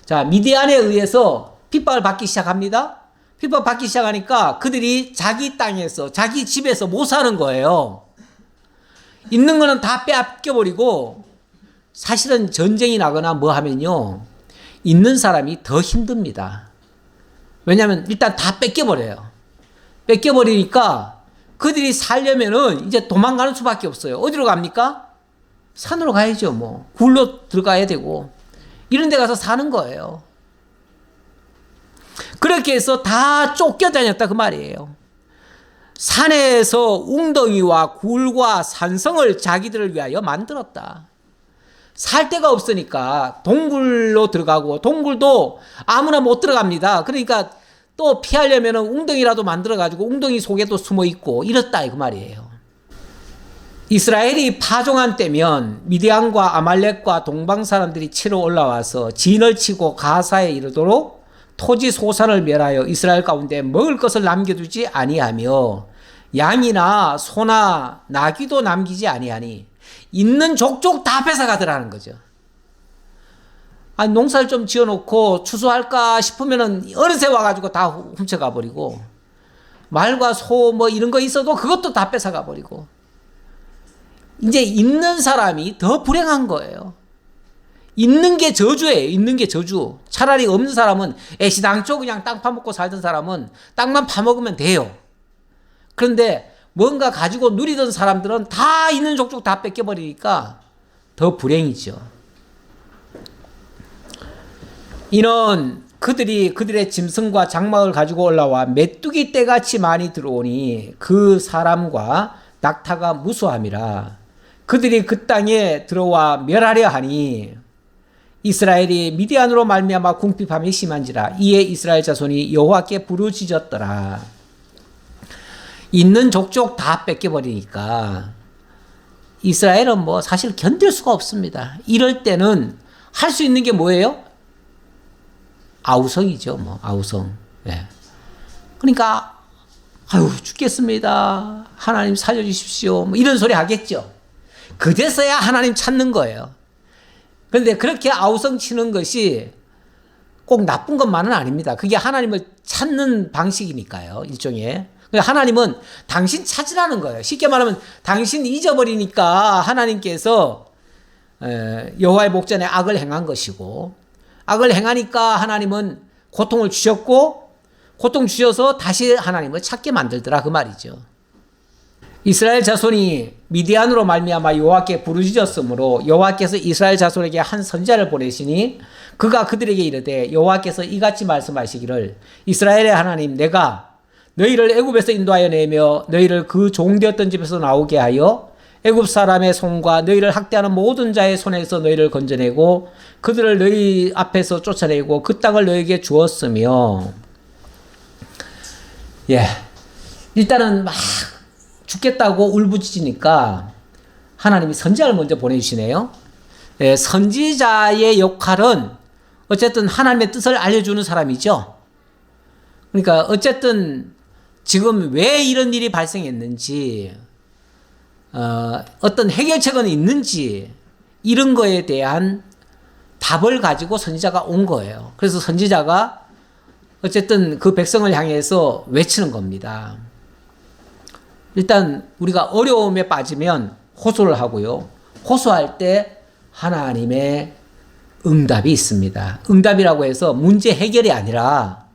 자, 미디안에 의해서 핍박을 받기 시작합니다. 핍박 받기 시작하니까 그들이 자기 땅에서 자기 집에서 못 사는 거예요. 있는 거는 다 빼앗겨버리고, 사실은 전쟁이 나거나 뭐 하면요, 있는 사람이 더 힘듭니다. 왜냐하면 일단 다 뺏겨버려요. 뺏겨버리니까 그들이 살려면은 이제 도망가는 수밖에 없어요. 어디로 갑니까? 산으로 가야죠. 뭐 굴로 들어가야 되고 이런 데 가서 사는 거예요. 그렇게 해서 다 쫓겨다녔다 그 말이에요. 산에서 웅덩이와 굴과 산성을 자기들을 위하여 만들었다. 살 데가 없으니까 동굴로 들어가고, 동굴도 아무나 못 들어갑니다. 그러니까 또 피하려면 웅덩이라도 만들어가지고 웅덩이 속에 또 숨어 있고 이렇다 그 말이에요. 이스라엘이 파종한 때면 미디안과 아말렉과 동방 사람들이 치러 올라와서 진을 치고 가사에 이르도록 토지 소산을 멸하여 이스라엘 가운데 먹을 것을 남겨두지 아니하며 양이나 소나 나귀도 남기지 아니하니, 있는 족족 다 뺏어가더라는 거죠. 아니, 농사를 좀 지어놓고 추수할까 싶으면은 어느새 와가지고 다 훔쳐가 버리고, 말과 소 뭐 이런 거 있어도 그것도 다 뺏어가 버리고, 이제 있는 사람이 더 불행한 거예요. 있는 게 저주예요. 있는 게 저주. 차라리 없는 사람은 애시당초 그냥 땅 파먹고 살던 사람은 땅만 파먹으면 돼요. 그런데 뭔가 가지고 누리던 사람들은 다 있는 족족 다 뺏겨버리니까 더 불행이죠. 이는 그들이 그들의 짐승과 장막을 가지고 올라와 메뚜기 떼같이 많이 들어오니 그 사람과 낙타가 무수함이라. 그들이 그 땅에 들어와 멸하려 하니 이스라엘이 미디안으로 말미암아 궁핍함이 심한지라. 이에 이스라엘 자손이 여호와께 부르짖었더라. 있는 족족 다 뺏겨버리니까 이스라엘은 뭐 사실 견딜 수가 없습니다. 이럴 때는 할 수 있는 게 뭐예요? 아우성이죠. 뭐 아우성. 예. 그러니까 아유 죽겠습니다. 하나님 살려주십시오. 뭐 이런 소리 하겠죠. 그제서야 하나님 찾는 거예요. 그런데 그렇게 아우성 치는 것이 꼭 나쁜 것만은 아닙니다. 그게 하나님을 찾는 방식이니까요. 일종의. 하나님은 당신 찾으라는 거예요. 쉽게 말하면 당신 잊어버리니까 하나님께서 여호와의 목전에 악을 행한 것이고, 악을 행하니까 하나님은 고통을 주셨고, 고통 주셔서 다시 하나님을 찾게 만들더라 그 말이죠. 이스라엘 자손이 미디안으로 말미암아 여호와께 부르짖었으므로 여호와께서 이스라엘 자손에게 한 선지자를 보내시니 그가 그들에게 이르되, 여호와께서 이같이 말씀하시기를 이스라엘의 하나님 내가 너희를 애굽에서 인도하여 내며 너희를 그 종되었던 집에서 나오게 하여 애굽 사람의 손과 너희를 학대하는 모든 자의 손에서 너희를 건져내고 그들을 너희 앞에서 쫓아내고 그 땅을 너희에게 주었으며. 예, 일단은 막 죽겠다고 울부짖으니까 하나님이 선지자를 먼저 보내주시네요. 예, 선지자의 역할은 어쨌든 하나님의 뜻을 알려주는 사람이죠. 그러니까 어쨌든 지금 왜 이런 일이 발생했는지, 어떤 해결책은 있는지, 이런 거에 대한 답을 가지고 선지자가 온 거예요. 그래서 선지자가 어쨌든 그 백성을 향해서 외치는 겁니다. 일단 우리가 어려움에 빠지면 호소를 하고요. 호소할 때 하나님의 응답이 있습니다. 응답이라고 해서 문제 해결이 아니라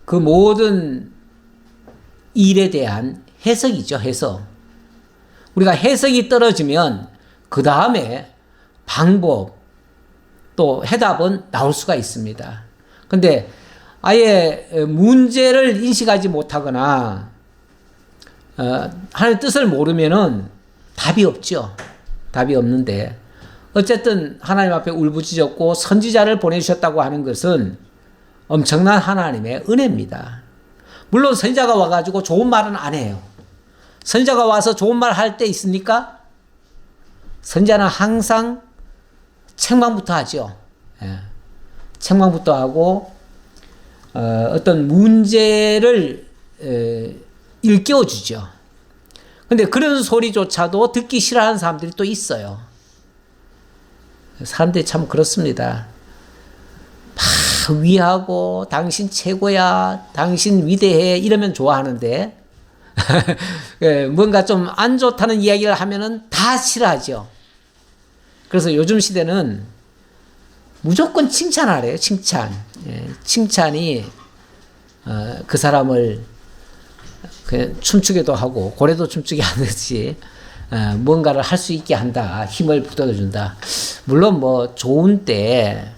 그 모든 일에 대한 해석이죠. 해석. 우리가 해석이 떨어지면 그 다음에 방법 또 해답은 나올 수가 있습니다. 근데 아예 문제를 인식하지 못하거나 하나님의 뜻을 모르면은 답이 없죠. 답이 없는데 어쨌든 하나님 앞에 울부짖었고 선지자를 보내주셨다고 하는 것은 엄청난 하나님의 은혜입니다. 물론 선지자가 와가지고 좋은 말은 안 해요. 선지자가 와서 좋은 말 할 때 있습니까? 선지자는 항상 책망부터 하죠. 예. 책망부터 하고 어떤 문제를 일깨워 주죠. 근데 그런 소리조차도 듣기 싫어하는 사람들이 또 있어요. 사람들이 참 그렇습니다. 막 위하고 당신 최고야, 당신 위대해 이러면 좋아하는데 뭔가 좀 안 좋다는 이야기를 하면은 다 싫어하죠. 그래서 요즘 시대는 무조건 칭찬하래요. 칭찬. 예, 칭찬이 그 사람을 그냥 춤추게도 하고 고래도 춤추게 하듯이 뭔가를 할 수 있게 한다. 힘을 북돋아준다. 물론 뭐 좋은 때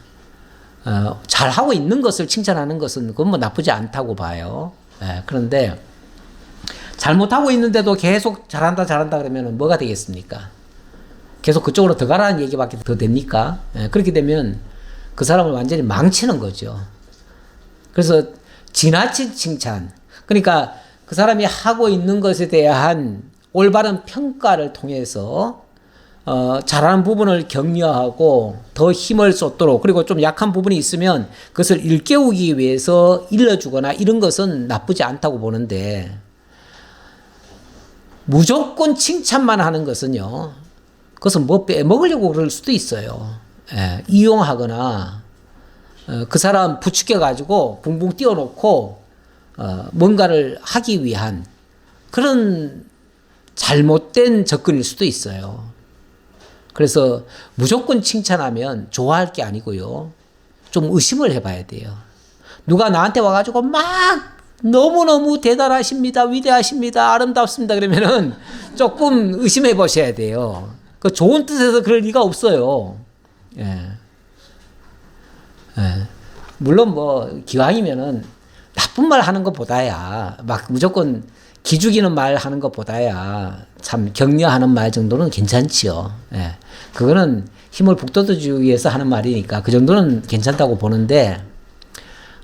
잘하고 있는 것을 칭찬하는 것은 그건 뭐 나쁘지 않다고 봐요. 예, 그런데 잘못하고 있는데도 계속 잘한다 그러면 뭐가 되겠습니까? 계속 그쪽으로 더 가라는 얘기밖에 더 됩니까? 예, 그렇게 되면 그 사람을 완전히 망치는 거죠. 그래서 지나친 칭찬, 그러니까 그 사람이 하고 있는 것에 대한 올바른 평가를 통해서 잘하는 부분을 격려하고 더 힘을 쏟도록, 그리고 좀 약한 부분이 있으면 그것을 일깨우기 위해서 일러주거나 이런 것은 나쁘지 않다고 보는데, 무조건 칭찬만 하는 것은요, 그것은 뭐 빼먹으려고 그럴 수도 있어요. 예, 이용하거나 그 사람 부추겨 가지고 붕붕 띄워놓고 뭔가를 하기 위한 그런 잘못된 접근일 수도 있어요. 그래서 무조건 칭찬하면 좋아할 게 아니고요, 좀 의심을 해봐야 돼요. 누가 나한테 와가지고 막 너무너무 대단하십니다, 위대하십니다, 아름답습니다 그러면은 조금 의심해 보셔야 돼요. 그 좋은 뜻에서 그럴 리가 없어요. 예. 예. 물론 뭐 기왕이면은 나쁜 말 하는 것보다야, 막 무조건 기죽이는 말 하는 것보다야 참 격려하는 말 정도는 괜찮지요. 예. 그거는 힘을 북돋아주기 위해서 하는 말이니까 그 정도는 괜찮다고 보는데,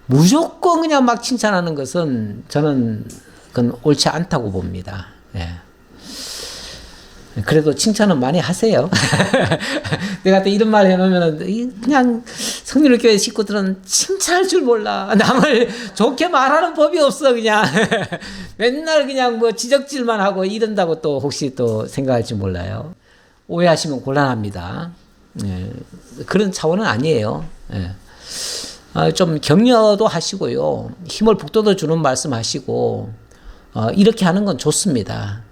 무조건 그냥 막 칭찬하는 것은 저는 그건 옳지 않다고 봅니다. 예. 그래도 칭찬은 많이 하세요. 내가 또 이런 말 해놓으면 그냥 성리교회 식구들은 칭찬할 줄 몰라. 남을 좋게 말하는 법이 없어. 그냥 맨날 그냥 뭐 지적질만 하고 이런다고 또 혹시 또 생각할지 몰라요. 오해하시면 곤란합니다. 예. 그런 차원은 아니에요. 예. 좀 격려도 하시고요, 힘을 북돋아 주는 말씀 하시고 이렇게 하는 건 좋습니다.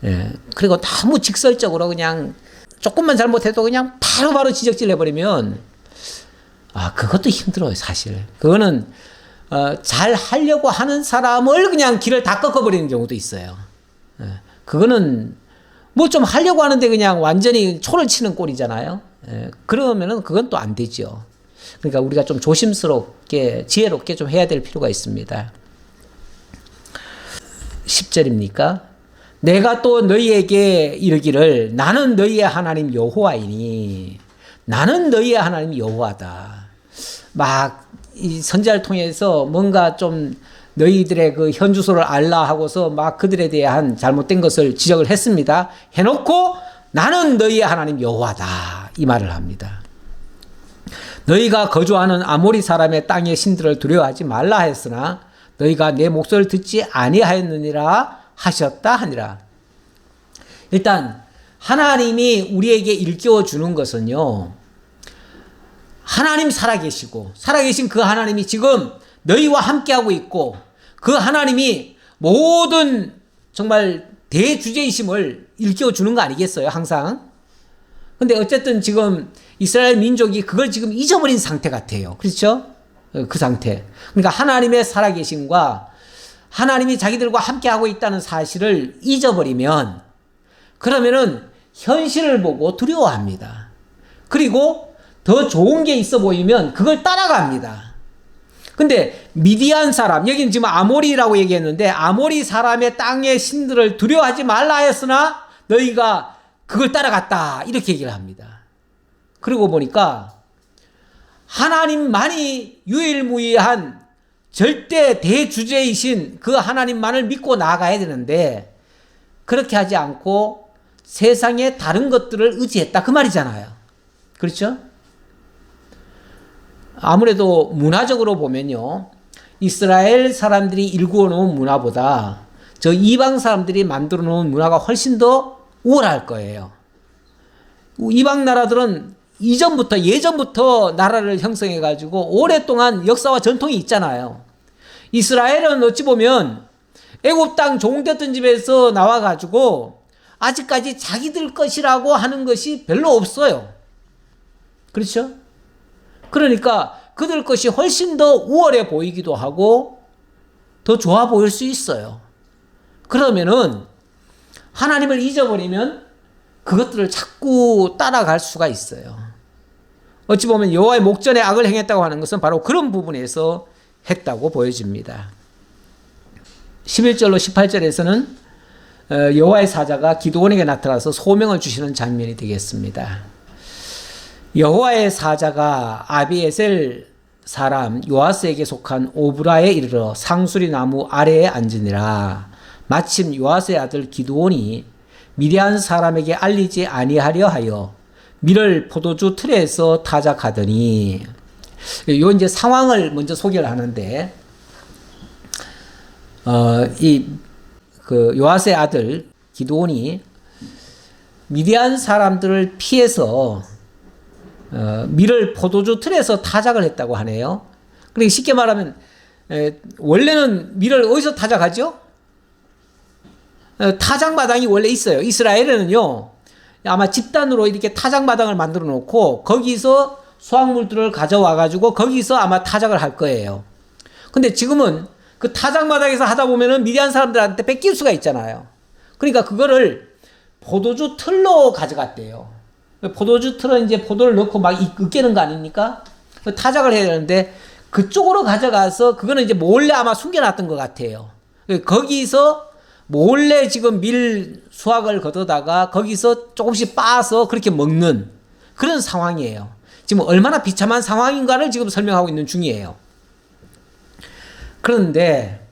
예. 그리고 너무 직설적으로 그냥 조금만 잘못해도 그냥 바로바로 지적질 해버리면 그것도 힘들어요. 사실 그거는 잘 하려고 하는 사람을 그냥 길을 다 꺾어버리는 경우도 있어요. 예. 그거는 뭐 좀 하려고 하는데 그냥 완전히 초를 치는 꼴이잖아요. 예. 그러면은 그건 또 안 되죠. 그러니까 우리가 좀 조심스럽게 지혜롭게 좀 해야 될 필요가 있습니다. 10절입니까? 내가 또 너희에게 이르기를 나는 너희의 하나님 여호와이니 나는 너희의 하나님 여호와다. 막 이 선지자를 통해서 뭔가 좀 너희들의 그 현주소를 알라 하고서 막 그들에 대한 잘못된 것을 지적을 했습니다. 해놓고 나는 너희의 하나님 여호와다 이 말을 합니다. 너희가 거주하는 아모리 사람의 땅의 신들을 두려워하지 말라 했으나 너희가 내 목소리를 듣지 아니하였느니라 하셨다 하니라. 일단 하나님이 우리에게 일깨워 주는 것은요, 하나님 살아계시고 살아계신 그 하나님이 지금 너희와 함께하고 있고 그 하나님이 모든 정말 대주제이심을 일깨워 주는 거 아니겠어요? 항상. 근데 어쨌든 지금 이스라엘 민족이 그걸 지금 잊어버린 상태 같아요. 그렇죠? 그 상태. 그러니까 하나님의 살아계심과 하나님이 자기들과 함께하고 있다는 사실을 잊어버리면 그러면은 현실을 보고 두려워합니다. 그리고 더 좋은 게 있어 보이면 그걸 따라갑니다. 근데 미디안 사람, 여기는 지금 아모리라고 얘기했는데 아모리 사람의 땅의 신들을 두려워하지 말라 했으나 너희가 그걸 따라갔다 이렇게 얘기를 합니다. 그리고 보니까 하나님만이 유일무이한 절대 대주제이신 그 하나님만을 믿고 나아가야 되는데 그렇게 하지 않고 세상의 다른 것들을 의지했다 그 말이잖아요. 그렇죠? 아무래도 문화적으로 보면요, 이스라엘 사람들이 일구어 놓은 문화보다 저 이방 사람들이 만들어 놓은 문화가 훨씬 더 우월할 거예요. 이방 나라들은 예전부터 나라를 형성해 가지고 오랫동안 역사와 전통이 있잖아요. 이스라엘은 어찌 보면 애굽 땅 종됐던 집에서 나와 가지고 아직까지 자기들 것이라고 하는 것이 별로 없어요. 그렇죠? 그러니까 그들 것이 훨씬 더 우월해 보이기도 하고 더 좋아 보일 수 있어요. 그러면은 하나님을 잊어버리면 그것들을 자꾸 따라갈 수가 있어요. 어찌 보면 여호와의 목전에 악을 행했다고 하는 것은 바로 그런 부분에서 했다고 보여집니다. 11절로 18절에서는 여호와의 사자가 기드온에게 나타나서 소명을 주시는 장면이 되겠습니다. 여호와의 사자가 아비에셀 사람 요아스에게 속한 오브라에 이르러 상수리 나무 아래에 앉으니라. 마침 요아스의 아들 기드온이 미디안 사람에게 알리지 아니하려 하여 밀을 포도주 틀에서 타작하더니, 요 이제 상황을 먼저 소개를 하는데, 요아스의 아들 기드온이 미디안 사람들을 피해서 밀을 포도주 틀에서 타작을 했다고 하네요. 그러니까 쉽게 말하면 원래는 밀을 어디서 타작하죠? 타작마당이 원래 있어요. 이스라엘에는요, 아마 집단으로 이렇게 타작마당을 만들어 놓고 거기서 수확물들을 가져와 가지고 거기서 아마 타작을 할 거예요. 근데 지금은 그 타작마당에서 하다 보면은 미디안 사람들한테 뺏길 수가 있잖아요. 그러니까 그거를 포도주 틀로 가져갔대요. 포도주 틀은 이제 포도를 넣고 막 으깨는 거 아닙니까? 타작을 해야 되는데 그쪽으로 가져가서 그거는 이제 몰래 아마 숨겨놨던 것 같아요. 거기서 몰래 지금 밀 수확을 거두다가 거기서 조금씩 빻아서 그렇게 먹는 그런 상황이에요. 지금 얼마나 비참한 상황인가를 지금 설명하고 있는 중이에요. 그런데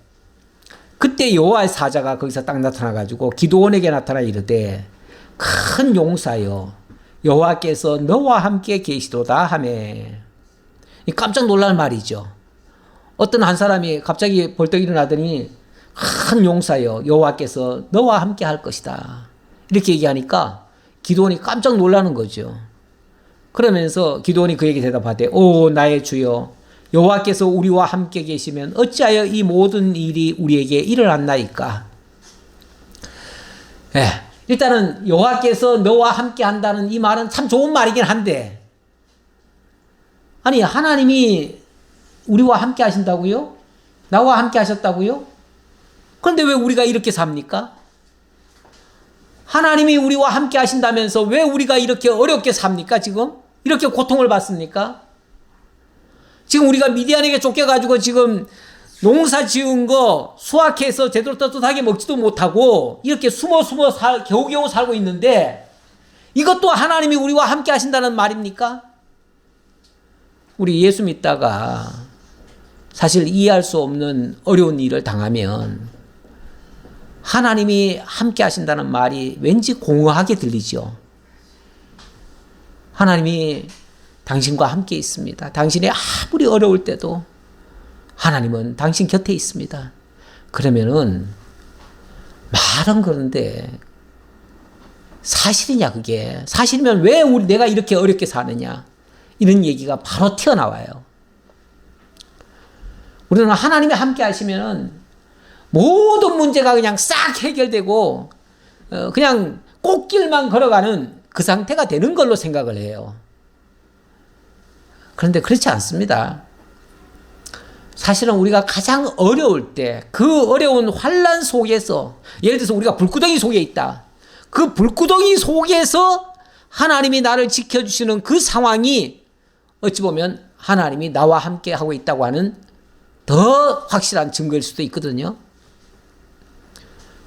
그때 여호와의 사자가 거기서 딱 나타나가지고 기드온에게 나타나 이르되 큰 용사여 여호와께서 너와 함께 계시도다 하매. 깜짝 놀랄 말이죠. 어떤 한 사람이 갑자기 벌떡 일어나더니 큰 용사여 여호와께서 너와 함께 할 것이다 이렇게 얘기하니까 기드온이 깜짝 놀라는 거죠. 그러면서 기드온이 그에게 대답하되 오 나의 주여 여호와께서 우리와 함께 계시면 어찌하여 이 모든 일이 우리에게 일어났나이까. 일단은 여호와께서 너와 함께 한다는 이 말은 참 좋은 말이긴 한데, 아니 하나님이 우리와 함께 하신다고요? 나와 함께 하셨다고요? 그런데 왜 우리가 이렇게 삽니까? 하나님이 우리와 함께 하신다면서 왜 우리가 이렇게 어렵게 삽니까? 지금 이렇게 고통을 받습니까? 지금 우리가 미디안에게 쫓겨가지고 지금 농사 지은 거 수확해서 제대로 떳떳하게 먹지도 못하고 이렇게 숨어 겨우겨우 살고 있는데 이것도 하나님이 우리와 함께 하신다는 말입니까? 우리 예수 믿다가 사실 이해할 수 없는 어려운 일을 당하면 하나님이 함께 하신다는 말이 왠지 공허하게 들리죠. 하나님이 당신과 함께 있습니다. 당신이 아무리 어려울 때도 하나님은 당신 곁에 있습니다. 그러면은 말은 그런데 사실이냐 그게? 사실이면 왜 내가 이렇게 어렵게 사느냐? 이런 얘기가 바로 튀어나와요. 우리는 하나님이 함께 하시면은 모든 문제가 그냥 싹 해결되고 그냥 꽃길만 걸어가는 그 상태가 되는 걸로 생각을 해요. 그런데 그렇지 않습니다. 사실은 우리가 가장 어려울 때 그 어려운 환난 속에서 예를 들어서 우리가 불구덩이 속에 있다. 그 불구덩이 속에서 하나님이 나를 지켜주시는 그 상황이 어찌 보면 하나님이 나와 함께 하고 있다고 하는 더 확실한 증거일 수도 있거든요.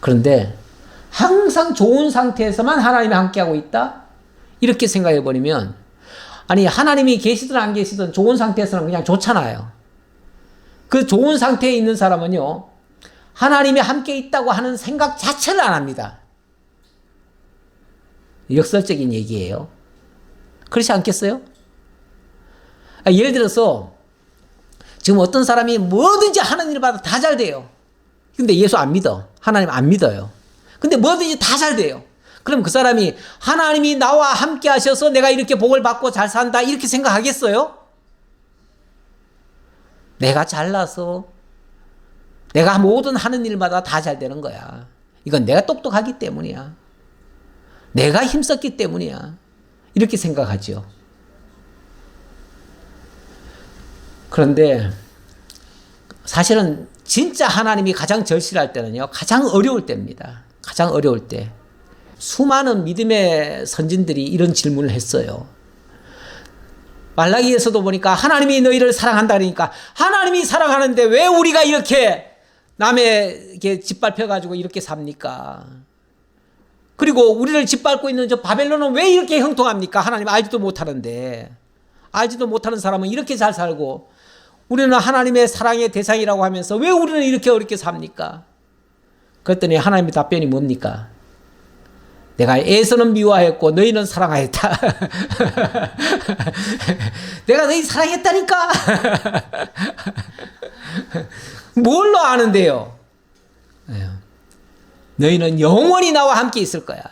그런데 항상 좋은 상태에서만 하나님이 함께하고 있다? 이렇게 생각해 버리면 아니 하나님이 계시든 안 계시든 좋은 상태에서는 그냥 좋잖아요. 그 좋은 상태에 있는 사람은요 하나님이 함께 있다고 하는 생각 자체를 안 합니다. 역설적인 얘기예요. 그렇지 않겠어요? 예를 들어서 지금 어떤 사람이 뭐든지 하는 일마다 다 잘 돼요. 근데 예수 안 믿어. 하나님 안 믿어요. 근데 뭐든지 다 잘 돼요. 그럼 그 사람이 하나님이 나와 함께 하셔서 내가 이렇게 복을 받고 잘 산다 이렇게 생각하겠어요? 내가 잘나서 내가 모든 하는 일마다 다 잘 되는 거야. 이건 내가 똑똑하기 때문이야. 내가 힘썼기 때문이야. 이렇게 생각하죠. 그런데 사실은 진짜 하나님이 가장 절실할 때는요. 가장 어려울 때입니다. 가장 어려울 때. 수많은 믿음의 선진들이 이런 질문을 했어요. 말라기에서도 보니까 하나님이 너희를 사랑한다 그러니까 하나님이 사랑하는데 왜 우리가 이렇게 남에게 짓밟혀가지고 이렇게 삽니까? 그리고 우리를 짓밟고 있는 저 바벨론은 왜 이렇게 형통합니까? 하나님 알지도 못하는데. 알지도 못하는 사람은 이렇게 잘 살고 우리는 하나님의 사랑의 대상이라고 하면서 왜 우리는 이렇게 어렵게 삽니까? 그랬더니 하나님의 답변이 뭡니까? 내가 에서는 미워하였고 너희는 사랑하였다. 내가 너희 사랑했다니까. 뭘로 아는데요? 너희는 영원히 나와 함께 있을 거야.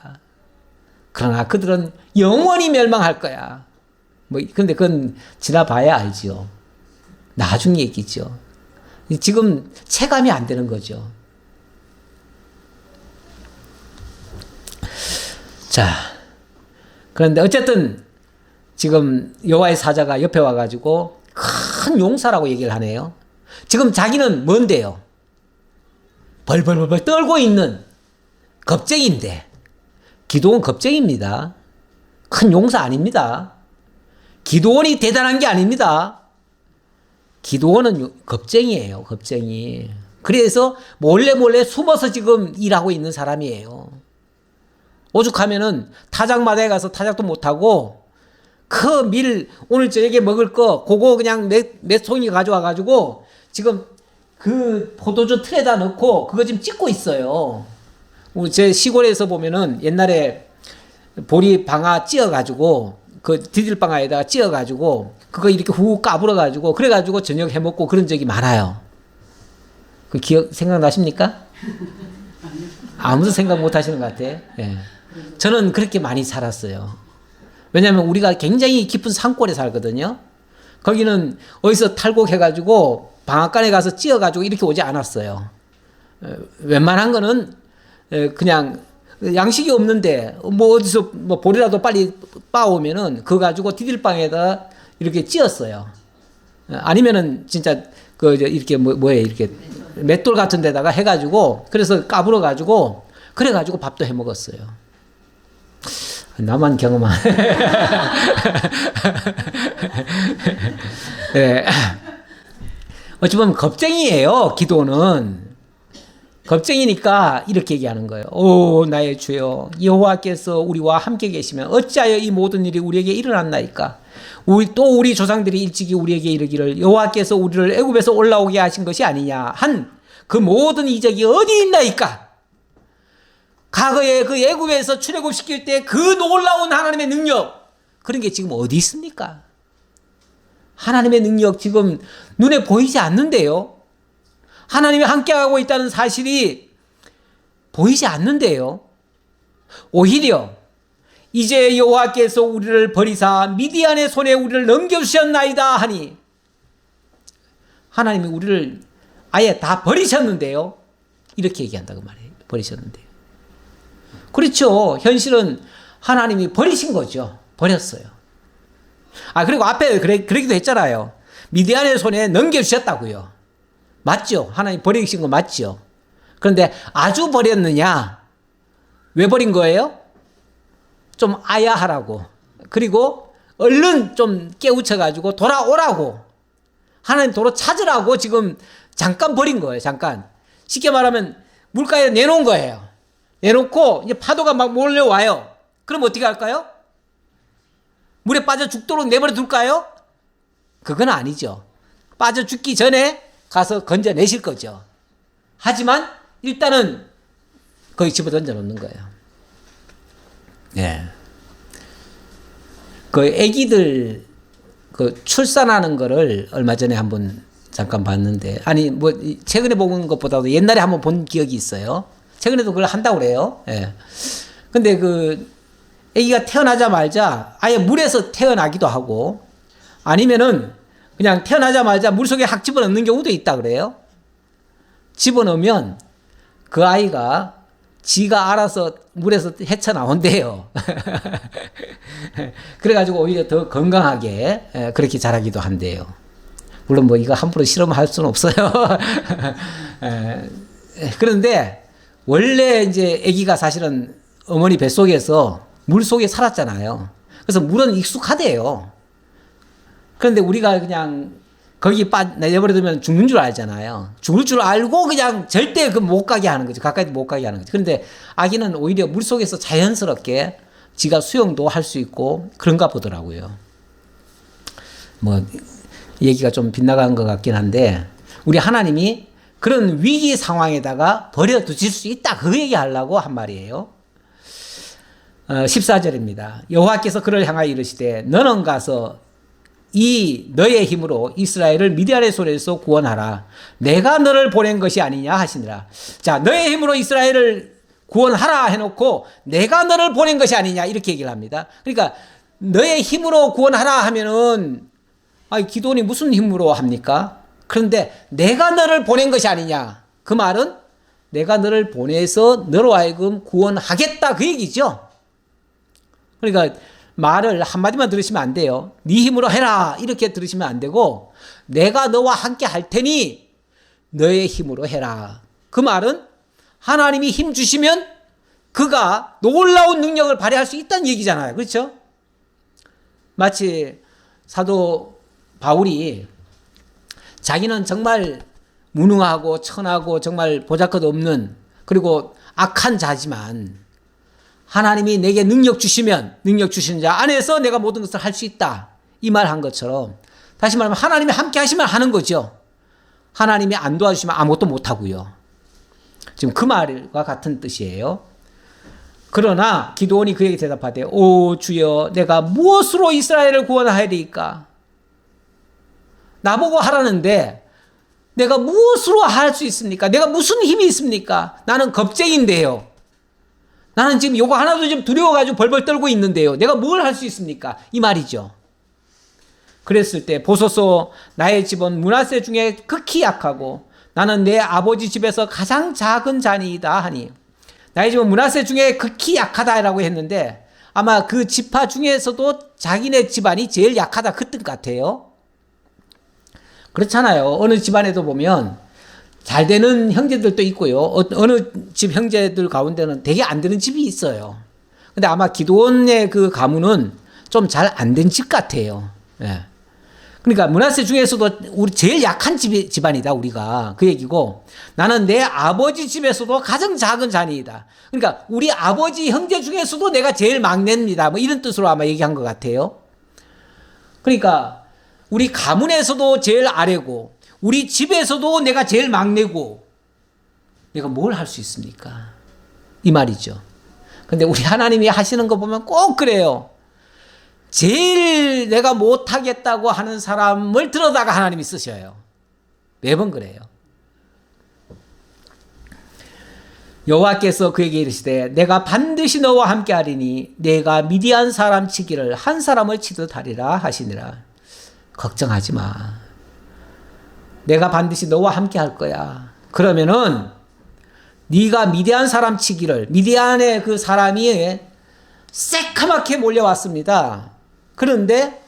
그러나 그들은 영원히 멸망할 거야. 근데 그건 지나봐야 알지요. 나중 얘기죠. 지금 체감이 안 되는 거죠. 자, 그런데 어쨌든 지금 여호와의 사자가 옆에 와가지고 큰 용사라고 얘기를 하네요. 지금 자기는 뭔데요? 벌벌벌 떨고 있는 겁쟁인데 기드온 겁쟁입니다. 큰 용사 아닙니다. 기드온이 대단한 게 아닙니다. 기드온은 겁쟁이에요. 겁쟁이. 그래서 몰래 숨어서 지금 일하고 있는 사람이에요. 오죽하면은 타작마다에 가서 타작도 못하고 그 밀 오늘 저녁에 먹을 거 그거 그냥 몇 송이 가져와가지고 지금 그 포도주 틀에다 넣고 그거 지금 찢고 있어요. 우리 제 시골에서 보면은 옛날에 보리 방아 찧어가지고 그 디딜방아에다가 찧어가지고 그거 이렇게 후 까불어가지고 그래가지고 저녁 해먹고 그런 적이 많아요. 그 생각나십니까? 아무도 생각 못 하시는 것 같아. 예. 저는 그렇게 많이 살았어요. 왜냐하면 우리가 굉장히 깊은 산골에 살거든요. 거기는 어디서 탈곡해가지고 방앗간에 가서 찧어가지고 이렇게 오지 않았어요. 웬만한 거는 그냥 양식이 없는데 뭐 어디서 뭐 보리라도 빨리 빻아오면은 그거 가지고 디딜방에다 이렇게 찧었어요. 아니면은 진짜 그 이렇게 뭐예요 이렇게 맷돌 같은 데다가 해가지고 그래서 까불어 가지고 그래가지고 밥도 해 먹었어요. 나만 경험한. 네. 어찌 보면 겁쟁이에요. 기도는 겁쟁이니까 이렇게 얘기하는 거예요. 오 나의 주여 여호와께서 우리와 함께 계시면 어찌하여 이 모든 일이 우리에게 일어났나이까. 우리 조상들이 일찍이 우리에게 이르기를 여호와께서 우리를 애굽에서 올라오게 하신 것이 아니냐 한 그 모든 이적이 어디 있나이까. 과거에 그 애굽에서 출애굽시킬 때 그 놀라운 하나님의 능력, 그런 게 지금 어디 있습니까? 하나님의 능력 지금 눈에 보이지 않는데요. 하나님이 함께하고 있다는 사실이 보이지 않는데요. 오히려 이제 여호와께서 우리를 버리사 미디안의 손에 우리를 넘겨주셨나이다 하니, 하나님이 우리를 아예 다 버리셨는데요. 이렇게 얘기한다고 말해요. 버리셨는데요. 그렇죠. 현실은 하나님이 버리신 거죠. 버렸어요. 그리고 앞에 그러기도 했잖아요. 미디안의 손에 넘겨주셨다고요. 맞죠? 하나님 버리신 거 맞죠? 그런데 아주 버렸느냐? 왜 버린 거예요? 좀 아야하라고. 그리고 얼른 좀 깨우쳐가지고 돌아오라고. 하나님 도로 찾으라고 지금 잠깐 버린 거예요. 잠깐. 쉽게 말하면 물가에 내놓은 거예요. 내놓고 이제 파도가 막 몰려와요. 그럼 어떻게 할까요? 물에 빠져 죽도록 내버려 둘까요? 그건 아니죠. 빠져 죽기 전에 가서 건져내실 거죠. 하지만 일단은 거기 집어 던져 놓는 거예요. 예. 그 애기들 그 출산하는 거를 얼마 전에 한번 잠깐 봤는데, 아니 뭐 최근에 본 것보다도 옛날에 한번 본 기억이 있어요. 최근에도 그걸 한다고 그래요. 예. 근데 그 애기가 태어나자마자 아예 물에서 태어나기도 하고, 아니면은 그냥 태어나자마자 물속에 확 집어넣는 경우도 있다 그래요. 집어넣으면 그 아이가 지가 알아서 물에서 헤쳐나온대요. 그래가지고 오히려 더 건강하게 그렇게 자라기도 한대요. 물론 뭐 이거 함부로 실험할 수는 없어요. 그런데 원래 이제 아기가 사실은 어머니 뱃속에서 물 속에 살았잖아요. 그래서 물은 익숙하대요. 그런데 우리가 그냥 거기 내버려두면 죽는 줄 알잖아요. 죽을 줄 알고 그냥 절대 그 못 가게 하는 거죠. 가까이 못 가게 하는 거죠. 그런데 아기는 오히려 물 속에서 자연스럽게 지가 수영도 할 수 있고 그런가 보더라고요. 뭐 얘기가 좀 빗나간 것 같긴 한데, 우리 하나님이 그런 위기 상황에다가 버려두실 수 있다, 그 얘기하려고 한 말이에요. 14절입니다. 여호와께서 그를 향하여 이르시되 너는 가서 이 너의 힘으로 이스라엘을 미디안의 손에서 구원하라. 내가 너를 보낸 것이 아니냐 하시니라. 자, 너의 힘으로 이스라엘을 구원하라 해놓고 내가 너를 보낸 것이 아니냐 이렇게 얘기를 합니다. 그러니까 너의 힘으로 구원하라 하면은 기도원이 무슨 힘으로 합니까? 그런데 내가 너를 보낸 것이 아니냐, 그 말은 내가 너를 보내서 너로 하여금 구원하겠다 그 얘기죠. 그러니까 말을 한마디만 들으시면 안 돼요. 네 힘으로 해라 이렇게 들으시면 안 되고, 내가 너와 함께 할 테니 너의 힘으로 해라. 그 말은 하나님이 힘 주시면 그가 놀라운 능력을 발휘할 수 있다는 얘기잖아요. 그렇죠? 마치 사도 바울이 자기는 정말 무능하고 천하고 정말 보잘것없는, 그리고 악한 자지만 하나님이 내게 능력 주시면 능력 주시는 자 안에서 내가 모든 것을 할 수 있다, 이 말 한 것처럼, 다시 말하면 하나님이 함께 하시면 하는 거죠. 하나님이 안 도와주시면 아무것도 못하고요. 지금 그 말과 같은 뜻이에요. 그러나 기드온이 그에게 대답하되 오 주여, 내가 무엇으로 이스라엘을 구원하리이까? 나보고 하라는데 내가 무엇으로 할 수 있습니까? 내가 무슨 힘이 있습니까? 나는 겁쟁인데요. 나는 지금 요거 하나도 좀 두려워가지고 벌벌 떨고 있는데요. 내가 뭘 할 수 있습니까? 이 말이죠. 그랬을 때 보소서, 나의 집은 므낫세 중에 극히 약하고 나는 내 아버지 집에서 가장 작은 자니이다 하니, 나의 집은 므낫세 중에 극히 약하다라고 했는데 아마 그 지파 중에서도 자기네 집안이 제일 약하다 그 뜻 같아요. 그렇잖아요. 어느 집안에도 보면 잘 되는 형제들도 있고요. 어느 집 형제들 가운데는 되게 안 되는 집이 있어요. 근데 아마 기드온의 그 가문은 좀 잘 안 된 집 같아요. 예. 그러니까 므낫세 중에서도 우리 제일 약한 집안이다 우리가 그 얘기고 나는 내 아버지 집에서도 가장 작은 자녀이다. 그러니까 우리 아버지 형제 중에서도 내가 제일 막내입니다. 뭐 이런 뜻으로 아마 얘기한 것 같아요. 그러니까 우리 가문에서도 제일 아래고 우리 집에서도 내가 제일 막내고 내가 뭘 할 수 있습니까? 이 말이죠. 근데 우리 하나님이 하시는 거 보면 꼭 그래요. 제일 내가 못하겠다고 하는 사람을 들어다가 하나님이 쓰셔요. 매번 그래요. 여호와께서 그에게 이르시되 내가 반드시 너와 함께 하리니 내가 미디안 사람 치기를 한 사람을 치듯 하리라 하시니라. 걱정하지 마. 내가 반드시 너와 함께 할 거야. 그러면은 네가 미디안 사람 치기를, 미디안의 그 사람이 새카맣게 몰려왔습니다. 그런데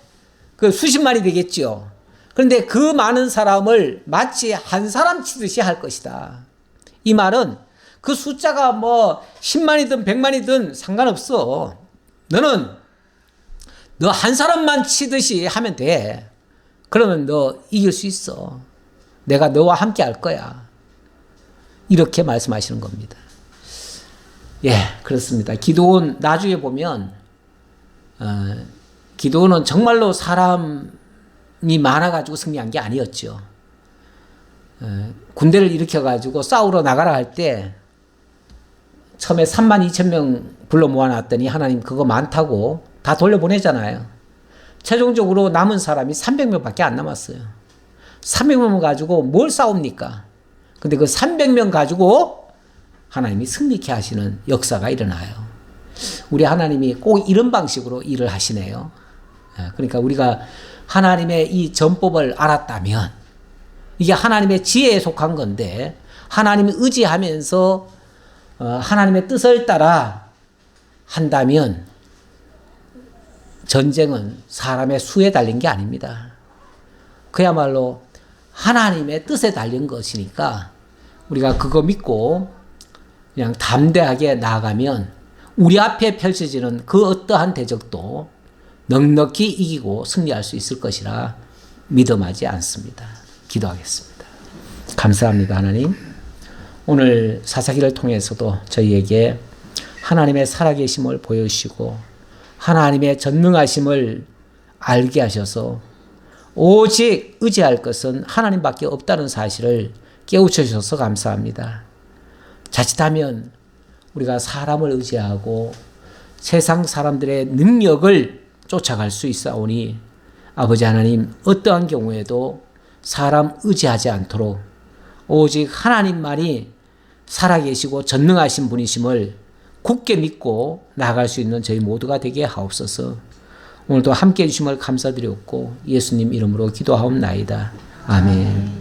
그 수십만이 되겠죠. 그런데 그 많은 사람을 마치 한 사람 치듯이 할 것이다. 이 말은 그 숫자가 뭐 10만이든 100만이든 상관없어. 너는 너 한 사람만 치듯이 하면 돼. 그러면 너 이길 수 있어. 내가 너와 함께 할 거야. 이렇게 말씀하시는 겁니다. 예, 그렇습니다. 기드온 나중에 보면 기드온은 정말로 사람이 많아가지고 승리한 게 아니었죠. 군대를 일으켜가지고 싸우러 나가라 할 때 처음에 32,000명 불러 모아놨더니 하나님 그거 많다고 다 돌려보내잖아요. 최종적으로 남은 사람이 300명밖에 안 남았어요. 300명 가지고 뭘 싸웁니까? 근데 그 300명 가지고 하나님이 승리케 하시는 역사가 일어나요. 우리 하나님이 꼭 이런 방식으로 일을 하시네요. 그러니까 우리가 하나님의 이 전법을 알았다면 이게 하나님의 지혜에 속한 건데 하나님을 의지하면서 하나님의 뜻을 따라 한다면 전쟁은 사람의 수에 달린 게 아닙니다. 그야말로 하나님의 뜻에 달린 것이니까 우리가 그거 믿고 그냥 담대하게 나아가면 우리 앞에 펼쳐지는 그 어떠한 대적도 넉넉히 이기고 승리할 수 있을 것이라 믿음하지 않습니다. 기도하겠습니다. 감사합니다, 하나님. 오늘 사사기를 통해서도 저희에게 하나님의 살아계심을 보여주시고 하나님의 전능하심을 알게 하셔서 오직 의지할 것은 하나님밖에 없다는 사실을 깨우쳐 주셔서 감사합니다. 자칫하면 우리가 사람을 의지하고 세상 사람들의 능력을 쫓아갈 수 있사오니 아버지 하나님 어떠한 경우에도 사람 의지하지 않도록 오직 하나님만이 살아계시고 전능하신 분이심을 굳게 믿고 나아갈 수 있는 저희 모두가 되게 하옵소서. 오늘도 함께해 주심을 감사드렸고 예수님 이름으로 기도하옵나이다. 아멘.